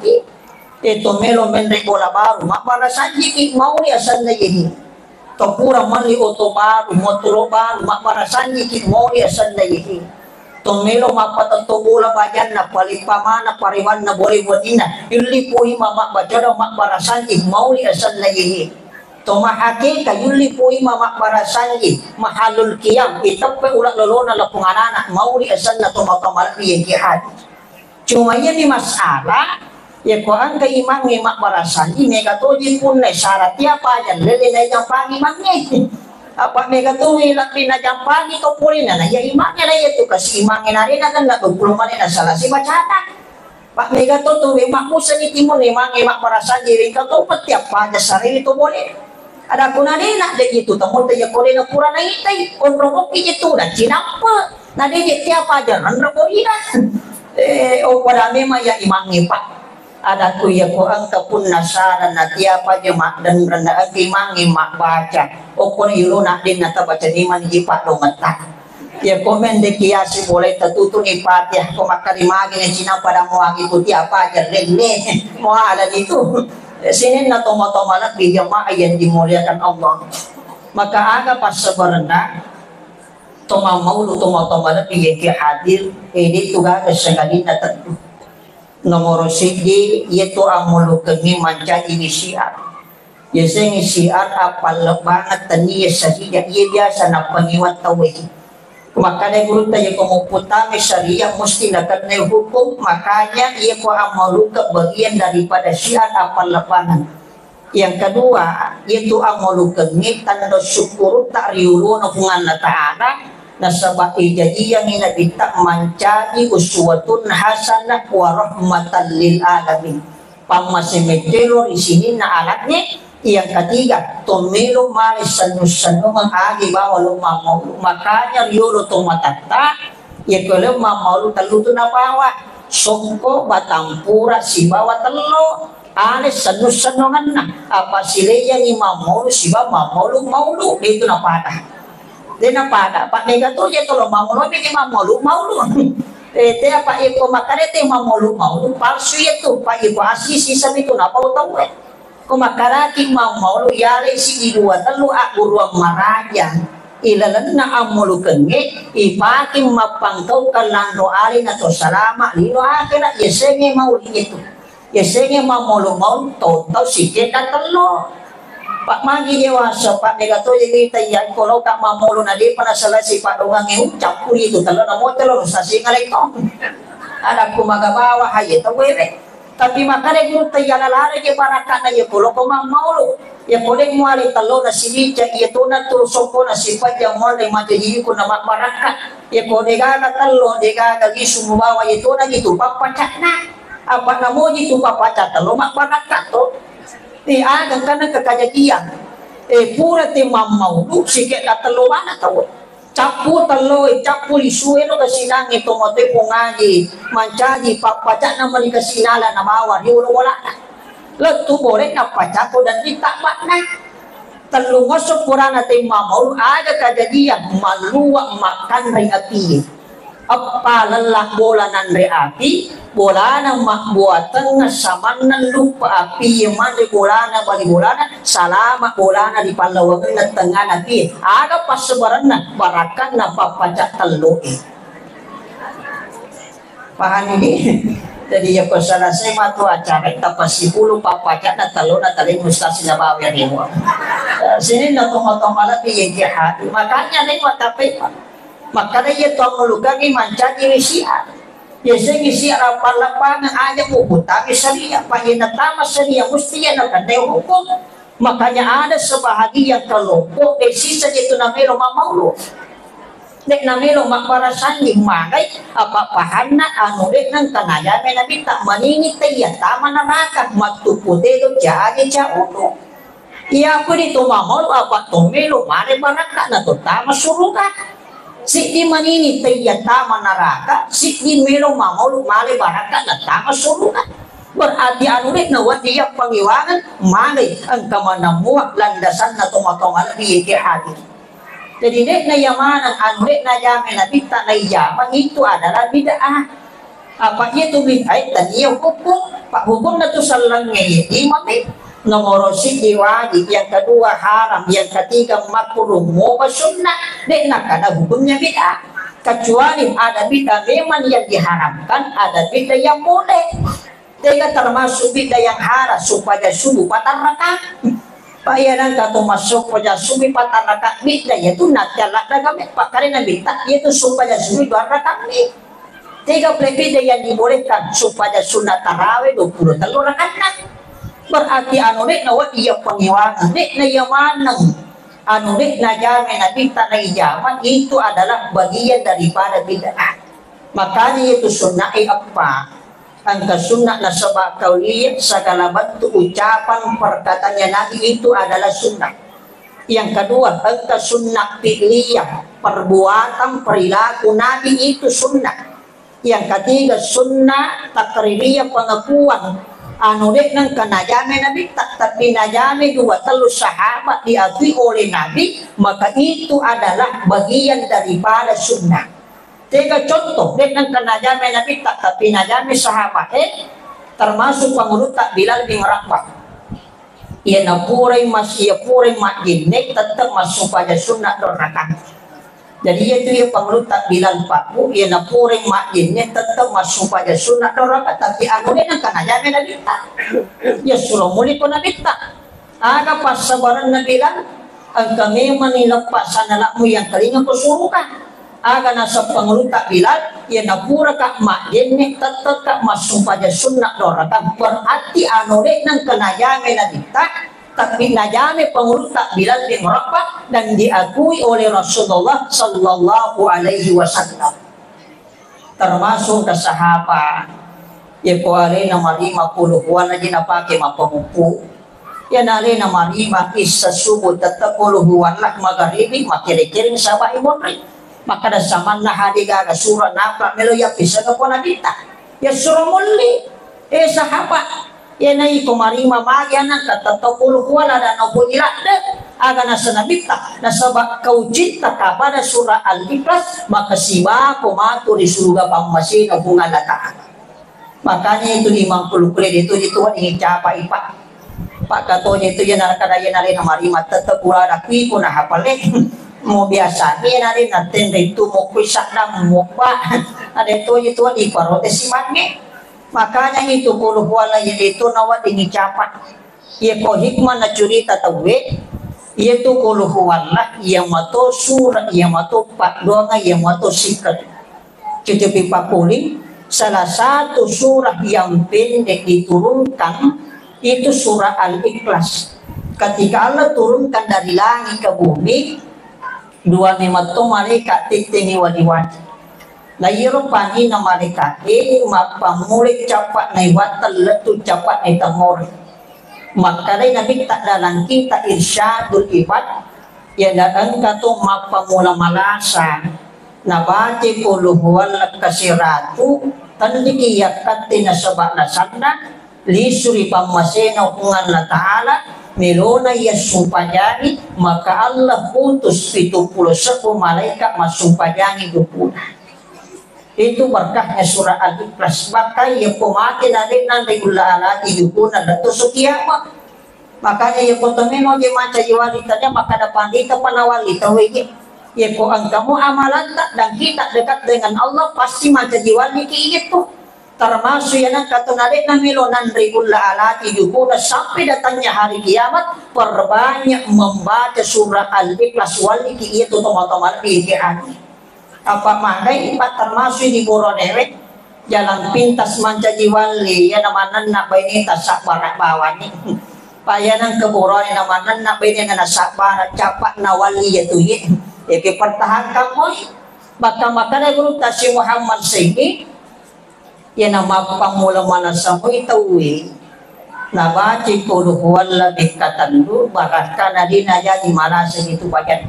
itu melo mendek bola baru mak barasan iki mau ya sanda ini topura mali oto baru motor baru mak barasan iki mau ya sanda ini tomelo mapatanto bola bayan na palipamana pariwan na boleh buat ina yuli puhi mama bajada mak barasanji mauli asan lagi tomahake ka yuli puhi mama barasanji mahalul qiyam itappe ulak lolona la punganana mauli asan na tomatomar yang jihad cuma ini masalah ya ko ang kaimang ni mak barasanji negatoji pun na syarat tiapa aja lele na yang pangi mangi apa mega tuh hilang pina jampang itu pulina na ya imangnya na itu kasi imangnya na rin akan nagpuluman na salah si bacata pak mega tuh imak mo sa nitimun imak parasan jiring ka tuh petiap pada sarili itu boleh ada kuna rin na itu tamon tayo ko rin na pura na itay onromok itu na cinampa na din tiap aja randra ko ina o padami maya imangnya pak ada kuya ko ang kapun nasaran na tiapa jema dan renda mangi mak baca o kon yulo na din na baca di man jipa do mata ya komen de kiasi boleh tertutu ni patiah ko makarimagi ni Cina pada muang itu tiapa aja lele mo ala itu sinin na tomat-tomat di jemaah yang dimuliakan Allah maka aga pas sebenarnya toma maulu tomat-tomat yang hadir ini tugas sekali na tentu nomor siji yaitu amulu kami manca ini syiar biasanya syiar apal banget tani sahija ia biasa na pengiwat tawih maka dari guru tanya komuputame syariah mesti nak kena hukum makanya ia ko amulu ke bagian daripada syiar apal lepangan yang kedua yaitu amulu kami tanda syukur ta'riulu nukungan ta'ala nasabah jadi yang ini kita mencari uswatun hasanah wa rahmatan lil alamin pamasimejelo di sini na alatnya yang ketiga tomelo malis sanu mengagi bawa lu mau makanya riolo tomatata ya kalau mau telutu na bawa songko batampura si bawa telo anes sanu na apa sile yang imam si bawa mau lu itu na patah dena pada pak negato je tolo mamolo bigi mamolu maulu te apa iko makare te mamolu maulu palsu itu pak iko asisi sabi itu napa utaw ko makarati mamolu yale si idua telu akuru maraja ilalan na amolu kenge ipaki mapangkau kalando ari na to salama lino akira yesenge mauli itu yesenge mamolu maulu total sikit telo Pak Magi dewasa Pak Negato jadi tayan kalau tak mamulu nadi pada selesai Pak Dongang yang ucap puri itu kalau namo telur stasi ngalekong ada kumaga bawah aja tawere tapi makanya guru tayan lalare ke barakan aja kalau kau mamulu ya boleh muali telur nasi bica ya tuna tu soko nasi pajang mulai maju jadi ku nama barakan ya boleh gaga telur gaga gisu bawa ya tuna gitu papa cakna apa namo gitu papa cak telur mak barakan tuh ada karena kekajadian pura ti mamau lu sikit telo mana tahu capu telo capu isuelo kasinang itu mote pungaji mancaji papajak nama dikasinala na bawa di ulo-ulo letu boleh napacak dan ditakbak na telu ngosok purana ti mamau ada kejadian maluak makan ri api apa lelah bola nan ri api bola na makbuatan samanan lupa api yang mana bola na bali bola na salama bola na di palawangan na tengah nabi ada pas sebaran na barakan na papacak telo paham ini jadi ya kesana saya matu acara tapasi puluh papacak na telo na tali mustasi na bawa ni mo sini na tumatamalat yang jahat makanya ni matape makanya ya tuamulukan ni mancaji siar biasanya ngisi apa lapangan aja buku tapi syariah pagi natama syariah mesti ya nakandai hukum makanya ada sebahagian kelompok sisa itu namanya mamulu dek namanya makbara sanjing magai apa pahana anu dek nang tanaga nabi tak manini tayat taman neraka matu putih itu jadi jauh iya aku itu mamulu apa tomelo mare baraka na to tama surga si di manini tayat tama neraka si di melo mamulu male baraka na tama surga berarti anu nek na wati yak pangiwangan mangay ang kamanamuak landasan na tumatongal di hadir. Jadi nek na yamanan anu nek na yaman na bita na yaman itu adalah bid'ah. Apa itu bid'ah? Tanya hukum. Pak hukum na to salangay imamit. Nomor wajib, yang kedua haram, yang ketiga makruh, mau sunnah. Nek na kada hukumnya bid'ah. Kecuali ada bid'ah memang yang diharamkan, ada bid'ah yang boleh. Tidak termasuk bid'ah yang haram supaya subuh 4 rakaat. Payanan kata masuk pada subuh 4 rakaat bid'ah yaitu natjalak dalam pak karena bid'ah yaitu supaya subuh 2 rakaat. Tiga bid'ah yang dibolehkan supaya sunat tarawih 23 rakaat. Berarti anu nek na iya pengiwangan nek na yamanang anu nek na jame na bid'ah na ijaman itu adalah bagian daripada bid'ah. Makanya itu sunnah apa? Angka sunnah na sabak kauliyah segala bentuk ucapan perkataannya Nabi itu adalah sunnah. Yang kedua angka sunnah fi'liyah perbuatan perilaku Nabi itu sunnah. Yang ketiga sunnah takririyah pengakuan anu dek nang kanajame Nabi tapi najame 2-3 sahabat diakui oleh Nabi maka itu adalah bagian daripada sunnah. 3 contoh dek nang kanajame Nabi tapi najame sahabat termasuk pangurut tak Bilal bin Rabah. Ia napurai masih purai makin nek tetap masuk pada sunnah 2 rakaat. Jadi itu ya pangurut tak Bilal Pak Bu ia napurai makin nek tetap masuk pada sunnah 2 rakaat tapi anu dek nang kanajame Nabi tak. Ya suruh muli ko Nabi tak. Aga pas sabaran na Bilal ang kami manilepas sanalakmu yang telinga ko surukan. Aga nasa pangulong tak Bilal ya napura ka makin tetap ka masuk pada sunnah 2 rakaat berarti anu dek nang kanajame Nabi tak tapi najame pangulong tak Bilal bin Rabah dan diakui oleh Rasulullah sallallahu alaihi wasallam termasuk ke sahabat ya ko ale na marima puluhan na ginapake mapamupu ya nale na marima isa subuh tetap puluhan lah magharibi makiring-kiring sabah imon maka da saman na hadiga ga surah napa melo ya bisa ka pona kita ya surah muli sahabat ya nai kumarima magyan nang katatapuluh wala dan opulila aga nasa nabita nasabak kau cinta kepada surah Al-Ikhlas maka siba kumatu di surga pangmasina bunga lataan. Makanya itu 50 kredit itu ingin capai pak katonya itu ya narakadaya nari namarima tetap pula rapi kuna hapalek mau biasa ni nari natin itu mau kuisak na mau pa ada itu di parotes simatnya. Makanya itu puluh wala itu nawa dingi capat ya ko hikmah na curita tawe itu puluh wala yang mato surah yang mato pak doanga yang mato sikat cuci pakuling salah satu surah yang pendek diturunkan itu surah Al-Ikhlas. Ketika Allah turunkan dari langit ke bumi 2 memato malaikat titingi wadi-wadi layiro pani na malaikat mapamulik capat na iwatal letu capat na itangor makalay nabi tak dalang kita irsyadul ibad ya daan ka to mapamula malasa na bati puluhuan at kasiratu tandikiyak kat tinasabak na sanda lisuri pamasena kungan na ta'ala melona ya sumpajani maka Allah putus 71 malaikat masumpajani 20 itu berkahnya surah Al-Ikhlas maka ya pemati narik nanti gula alati yukunan dan tusukiyamak makanya ya potomeno di maca jiwalitanya maka dapat kita panawali tawegi ya ko ang kamu amalan tak dan kita dekat dengan Allah pasti maca jiwali itu termasuk yang katunalik na milonan rigula alati yukunan sampai datangnya hari kiamat perbanyak membaca surah Al-Ikhlas waliki itu tomat-tomat di hari apa makai ipat termasuk di Boronewek jalan pintas manca jiwali ya namanan nak baini tasak barat bawani payanang ke Borone namanan nak baini na nasak barat capak nawali ya tuh ye pertahankan boy maka guru tasi Muhammad Segi ya nama pamula mana sampai tawi nabaci puluh wala bikatandu barakan adina jadi mana segitu bagian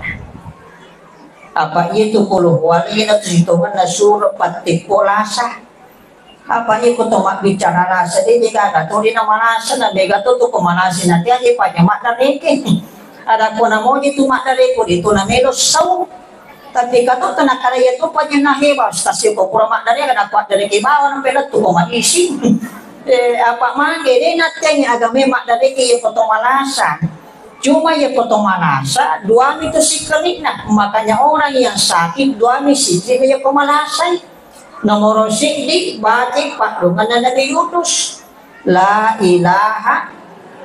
apa itu puluh wali itu hitungan na surah pati kolasa Apa ni ko to bicara rasa di jika ka to di na manasa na bega to kumanasin natin ay pa niya madareke. Ada ko na mo di tumadare ko dito na melo saw. Tapi kato to nakaraya to pa niya nahiba stasyon ko pura madare kada kwa dari kibawa ng pela to kumaisi. Apa man gede natin agame madare ki ko to malasa. Cuma ya ko to malasa, dua itu si na. Makanya orang yang sakit dua si ya ko malasa. Nomor di batik pakrungan na Nabi Yunus, la ilaha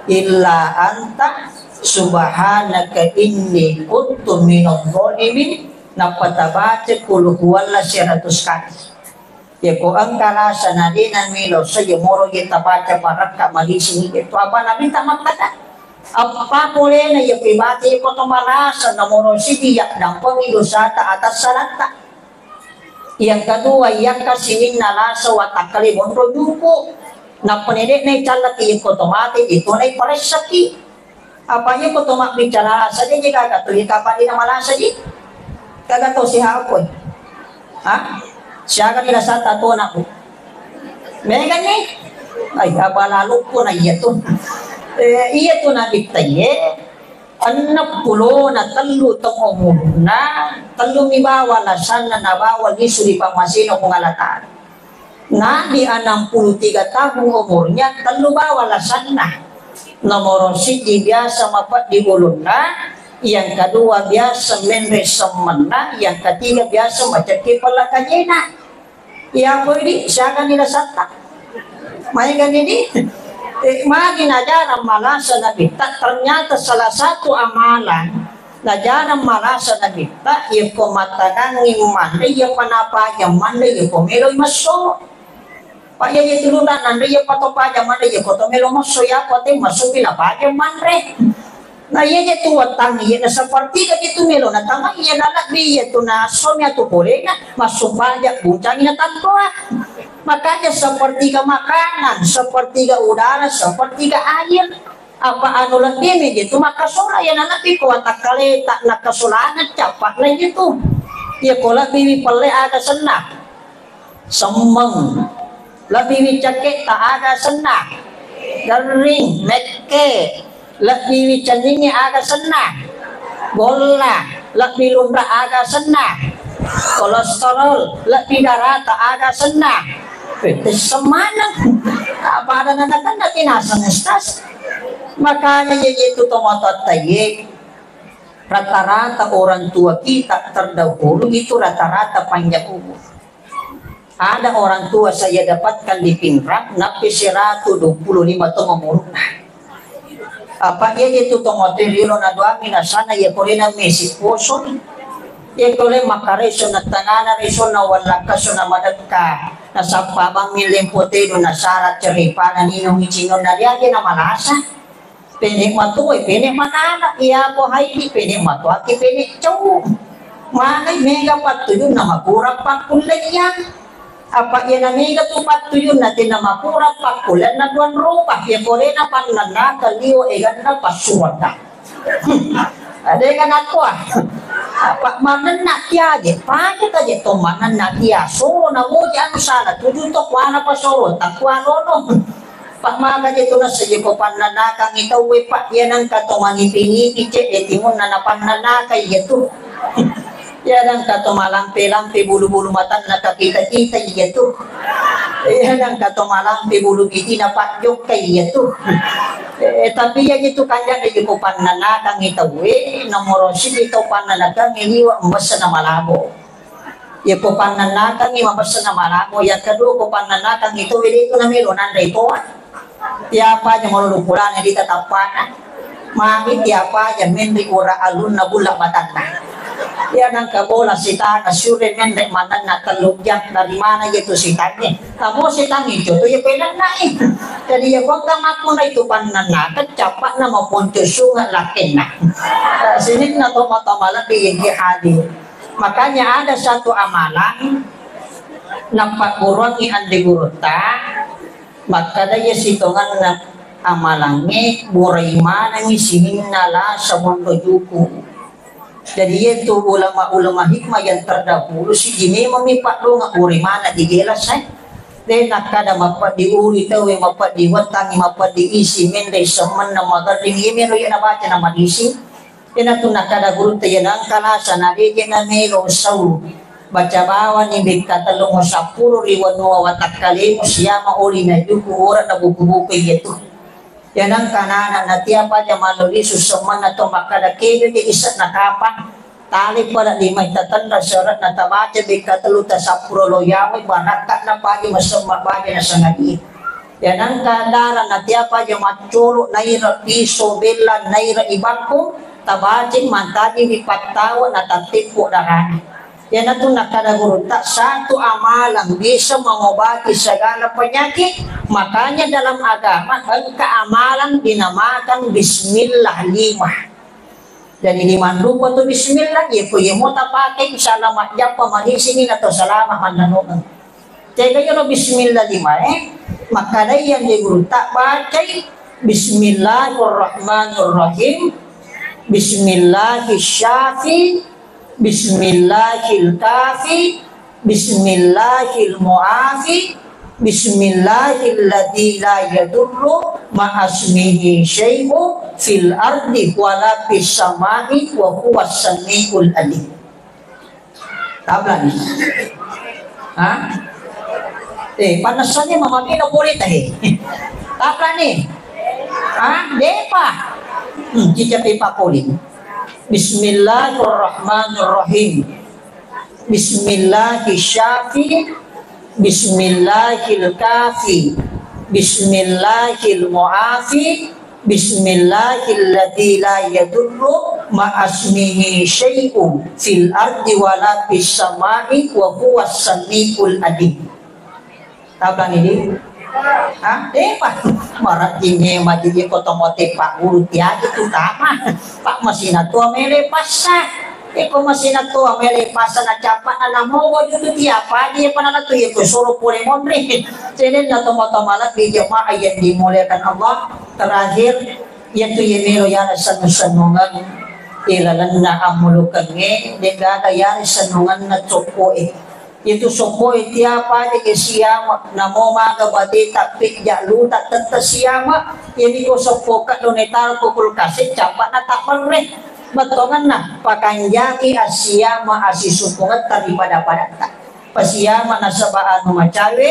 illa anta subhanaka inni kuntu minadh dhalimin. Napatabaca kul huwallah 100 kali. Ya ko ang kalasa na din ang milo sa moro kita baca para ka magising ito apa namin tamat kata. Apa pole na yung pribati ko tumalasa na moro sidiyak ng pangidosata atas salata. Yang kedua, yang kasinin na lasa watakali mondro yuko na panidik na italat yung kotomati ito na iparesaki. Apa yung kotomak bicara saja jika katuloy kapan din na malasa di? Kagato si Hapoy. Ha? Siya ka nila sa tato na ko. May gani? Ay, abalalo ko na iya to. Iya to na bitaye. Anak pulo na talo tong umur na talo mi bawal na sana na bawal isu di pamasino kung alatan na di 63 tahun umurnya talo bawal na sana. Nomor siji biasa mapat di ulun na, yang kedua biasa menresemen na, yang ketiga biasa macaki palakanyena. Ya boleh siakan nila sata may ganini. Magi najarang malasa na bita, ternyata salah satu amalan najarang malasa na bita, yung kumatagang iman, yung panapaya man, yung kumiloy maso. Paya yung tulunan, nanda yung patopaya man, yung kutumilo maso, ya pati maso pinapaya man re. Na iya tuwatang iya na sa partiga dito melo na tanga iya lalagbi iya to na somya to pole na masupaya bucang ina tantoa. Makanya sepertiga makanan, sepertiga udara, sepertiga air. Apa anu lang dimi gitu makasura ya nanti ko atakale tak nakasulangan capak lang gitu. Ya kola bibi pale aga senak. Semeng. Labi cake tak aga senak. Garing mekke. Labi caningi aga senak. Bola, labi lumrah aga senak. Kolesterol, labi darah tak aga senak. Semangat apa ada nanakan na tinasa ng stas. Makanya yaitu tomatot tayo rata-rata orang tua kita terdahulu itu rata-rata panjang umur. Ada orang tua saya dapatkan di Pinrang napi 125 tahun umur. Apa yaitu tomatot lilo na duami na sana ya korena mesik poson. Ya kole makareso na tanana reso na wala kaso na madagka na sa pabang miling poteno na sarat ceripa na ninong ichinon na diya na malasa. Pinik matuoy, pinik manana, iya po hay di pinik matuaki, pinik chow. Manay mega patuyun na makurang pakulay yan. Apa yan na mega tu patuyun natin na makurang pakulan na duwan rupa. Ya kole na pananaka liyo egan na pasuwata. Ada kan aku apa mana nak dia je, pakai aja tu mana nak dia, so na mo jangan salah, tujuh tu kuana pasoro, tak kuano no. Pak maka je tu nasi je ko pananakang ito we pak yan ang katomani pini ice etimun na pananaka itu. Yan ang katomalampi-lampi bulu-bulu mata nakakita-kita itu. Yan ang katomalampi bulu gigi na patyok kay itu. Tapi yan itu kanya na yung pananakang itawe, nomor sili ito pananakang iliwa mbasa na malabo. Yung pananakang mbasa na malabo, yung kedua ko pananakang ito, ito na melonan na ito. Tiapa yung malulupulan, hindi tatapanan. Mami tiapa yung menri ura alun na bulak matanda. Yan ang kabola sita na sure men rek manan na talugyan dari mana itu sitanya. Kamu sitang itu tuh ya pelan na eh. Jadi ya kung kamat mo na ito panana kacapak na mapunto sungat lakin na. Sinin na to matamala biyagi hadi. Makanya ada satu amalan nampak kurangi andi guruta. Maka daya sitongan na amalangi buray mana ni sinin nala sa mundo yuku. Jadi itu ulama-ulama hikmah yang terdahulu si jini memipak lu ngak uri mana digelas de nakada mapadiuri tawe mapadiwatang mapadiisi mende saman na magaling imero yan baca na madisi ina tu nakada guru tayanang kalasa na de na melo sau baca bawa ni bikatalong 10 riwano watakali siyama uli na yuko ora na buku-buku ito yan ang kanana na tiapa niya maluli susaman na to makada kaya di isa na kapang tali pada lima tatanda syarat na tabaca bikataluta 10 loyaway banakat na pagi masamak bagi na sangadi yan ang kanana na tiapa niya machulo naira piso bela naira ibangko tabacing mantadi dipatawa na tatipo darani yan na ito nakadaguruta satu amalang bisa mengobati segala penyakit makanya dalam agama ang keamalan dinamakan bismillah 5 dan ini mandupo to bismillah ya po yung mo tapakin salamat japa manisingin atau salamat mananungan jadi yung bismillah 5 maka na yan diguruta bacay bismillahirrahmanirrahim bismillahirrahmanirrahim Bismillahil kafi Bismillahil muafi Bismillahil ladzi la yadurru ma'asmihi syai'u fil ardi wala fis samai wa huwas samiul alim. Tablan. Panasannya mamami na boleh tahe. Tablan ni. Depa. Jika pipa polin. Bismillahirrahmanirrahim. Bismillahirrahmanirrahim. Bismillahil kafi. Bismillahil muafi. Bismillahil ladzi la yadurru ma'asmihi syai'un fil ardi wala fis samai wa huwas samiul alim. Tabang ini. Pak marat ini majidi otomotif Pak Guru tiada itu tama Pak masina tua mele pasa eko masina tua mele pasa na capat na mo itu tiapa dia panana tu itu suruh pule mondri jadi na tomo-tomala di jemaah yang dimuliakan Allah terakhir yaitu yemelo yana sanu-sanungan ilalan na amulukan nge degada yana sanungan na copoe itu sopoy tiapa di siyama namo maga bade tapik jalu tak tenta siyama ini ko sopokat donetar pukul kasih capat na tak mereh betongan na pakanjaki asiyama asisupungat daripada padata pasiyama nasabaan macawe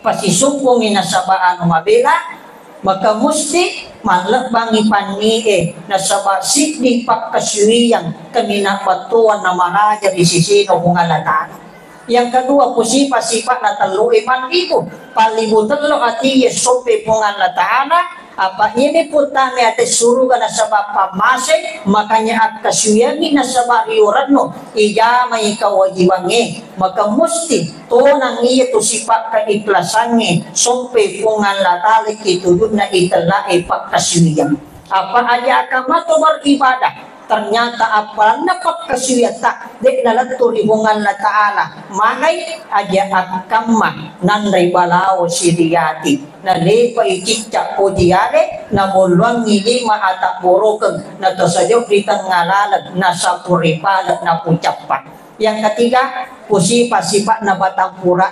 pasisumpungin nasabaan mabela maka musti malakbangi pani nasabasik di pagkasyuriyang kamina patuan na maraja di sisi no kungalatan. Yang kedua sifat na talo iman itu palibutan lo ati yesope pungalatan apa ini putame ate suruga na sabab pamase makanya at kasuyagi na sabab riuradno iya may kawajibange maka musti to nang iya to sifat kaiklasange sompe pungalatali kitudun na itala ipagkasuyang apa aja agama to beribadah ternyata apa napak kasuyata dek dalam turibungan la ta'ala manay aja akamma nanray balao siriyati na lepa ikikca po diare na mulwang ngilima atak borokeng na tasadyok ditang ngalalag na sa puripalag na pucapak. Yang ketiga sifat na batang pura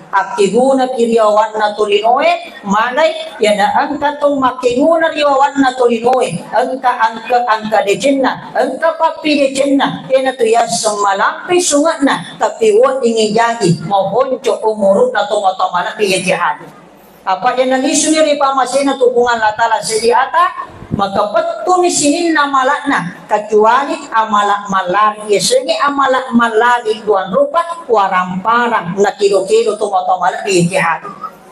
akiguna kiriawan na tulinoe manay yana angka tong makiguna riawan na tulinoe angka dejenna angka papi dejenna yana to ya semalampi sungat na tapi won ingin jadi mohon co umurut na tumatamana piyajihad apa yang nalisu ni pamasena tukungan latala sediata maka betul ni sini namalakna kecuali amalak malari yeseni amalak malari duan rupa waramparang na kilo-kilo tumatamala piyajihad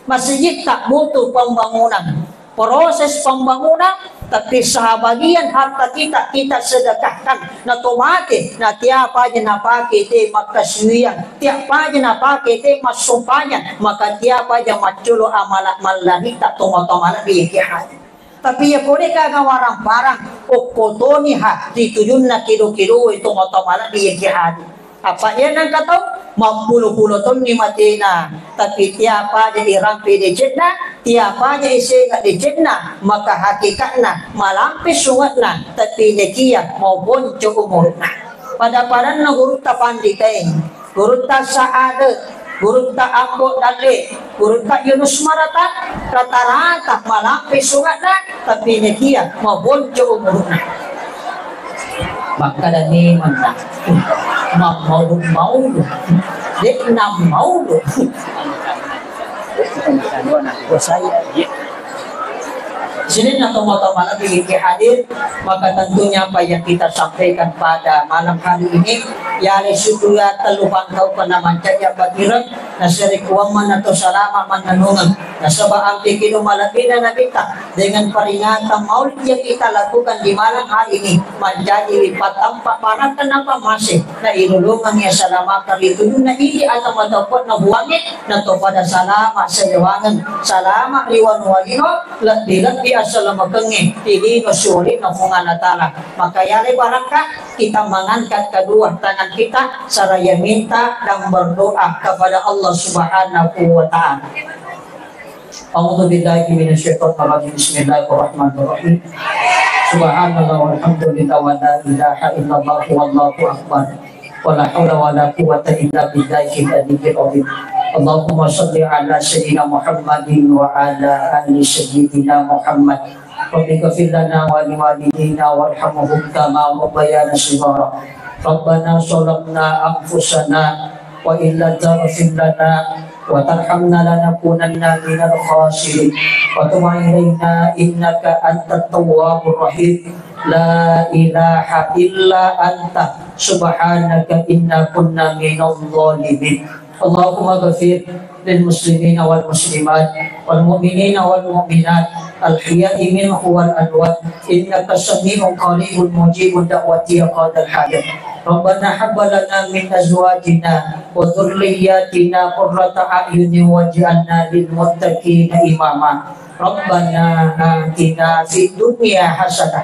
masjid tak butuh pembangunan proses pembangunan tapi sebagian harta kita sedekahkan na tomate na tiapa aja napake te makasuyang tiapa aja napake te masumpayan maka tiapa aja maculo amalak malari tak tumatamala piyajihad tapi ya boleh kagak warang parang okotoni hati tuyun na kilo-kilo itu otomatis dia jihad apa ya nang kata mapuluh-puluh ton ni matina tapi tiapa jadi rampi di jenna tiapa jadi sega di jenna maka hakikatna malampis sungatna tapi dekia maupun cukup umurna pada paran na guru ta panditain guru ta saade Gurun tak Ambo Dali, gurun tak Yunus Marata, rata-rata malapis suratna, tapi dia mau bonjo umurna. Maka dani mana, mau, dek nam mau. Saya. Sini nato-moto lagi hadir, maka tentunya apa yang kita sampaikan pada malam hari ini ya sudah telupan kau pernah mancaya bagiran nasari kuaman atau salama mananungan nasaba ampi kino malapina na kita dengan peringatan maulid yang kita lakukan di malam hari ini menjadi lipat tampak para kenapa masih na inulungan ya salama kali itu na ini atau matapot na buangit na to pada salama sa yawangan salama liwan walino lebih asal makengi ini nusyuri na funganatala maka yari barangkah kita mengangkat kedua tangan kita saraya minta dan berdoa kepada Allah Subhanahu wa taala. A'udzu billahi minasyaitonir rajim. Bismillahirrahmanirrahim. Subhanallah walhamdulillah wa la ilaha illallah wallahu akbar. Wa la haula wa la quwwata illa billahi al-aliyyil azim. Allahumma shalli ala sayyidina Muhammadin wa ala ali sayyidina Muhammad. Rabbi ghfir lana wa liwalidina warhamhum kama rabbayana shighara. Rabbana zalamna anfusana wa illa taghfir lana wa tarhamna lanakunanna minal khasirin wa tub 'alaina innaka antat tawwabur rahim la ilaha illa anta subhanaka inna kunna minadh dhalimin. Allahumma ghfir lil muslimina wal muslimat wal mu'minina wal mu'minat al hiyai minhu wal amwat innaka sami'un qaribun mujibud da'wati ya qadal hajat. Rabbana hab lana min azwajina wa dhurriyyatina qurrata a'yunin waj'alna lil muttaqina imama. Rabbana atina fid dunya hasanah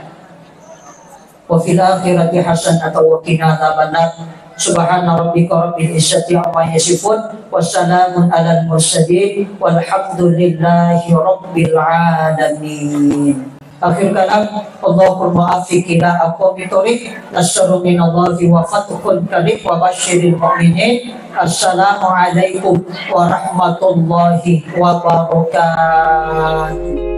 wa fil akhirati hasanah wa qina adzabannar. Subhana rabbika rabbil izzati amma yasifun wassalamun alal mursalin walhamdulillahi rabbil alamin. Akhir kalam, Allahumma afiqina aqwami thoriq nasru minallahi wa fathul karim wa basyiril mu'minin. Assalamualaikum warahmatullahi wabarakatuh.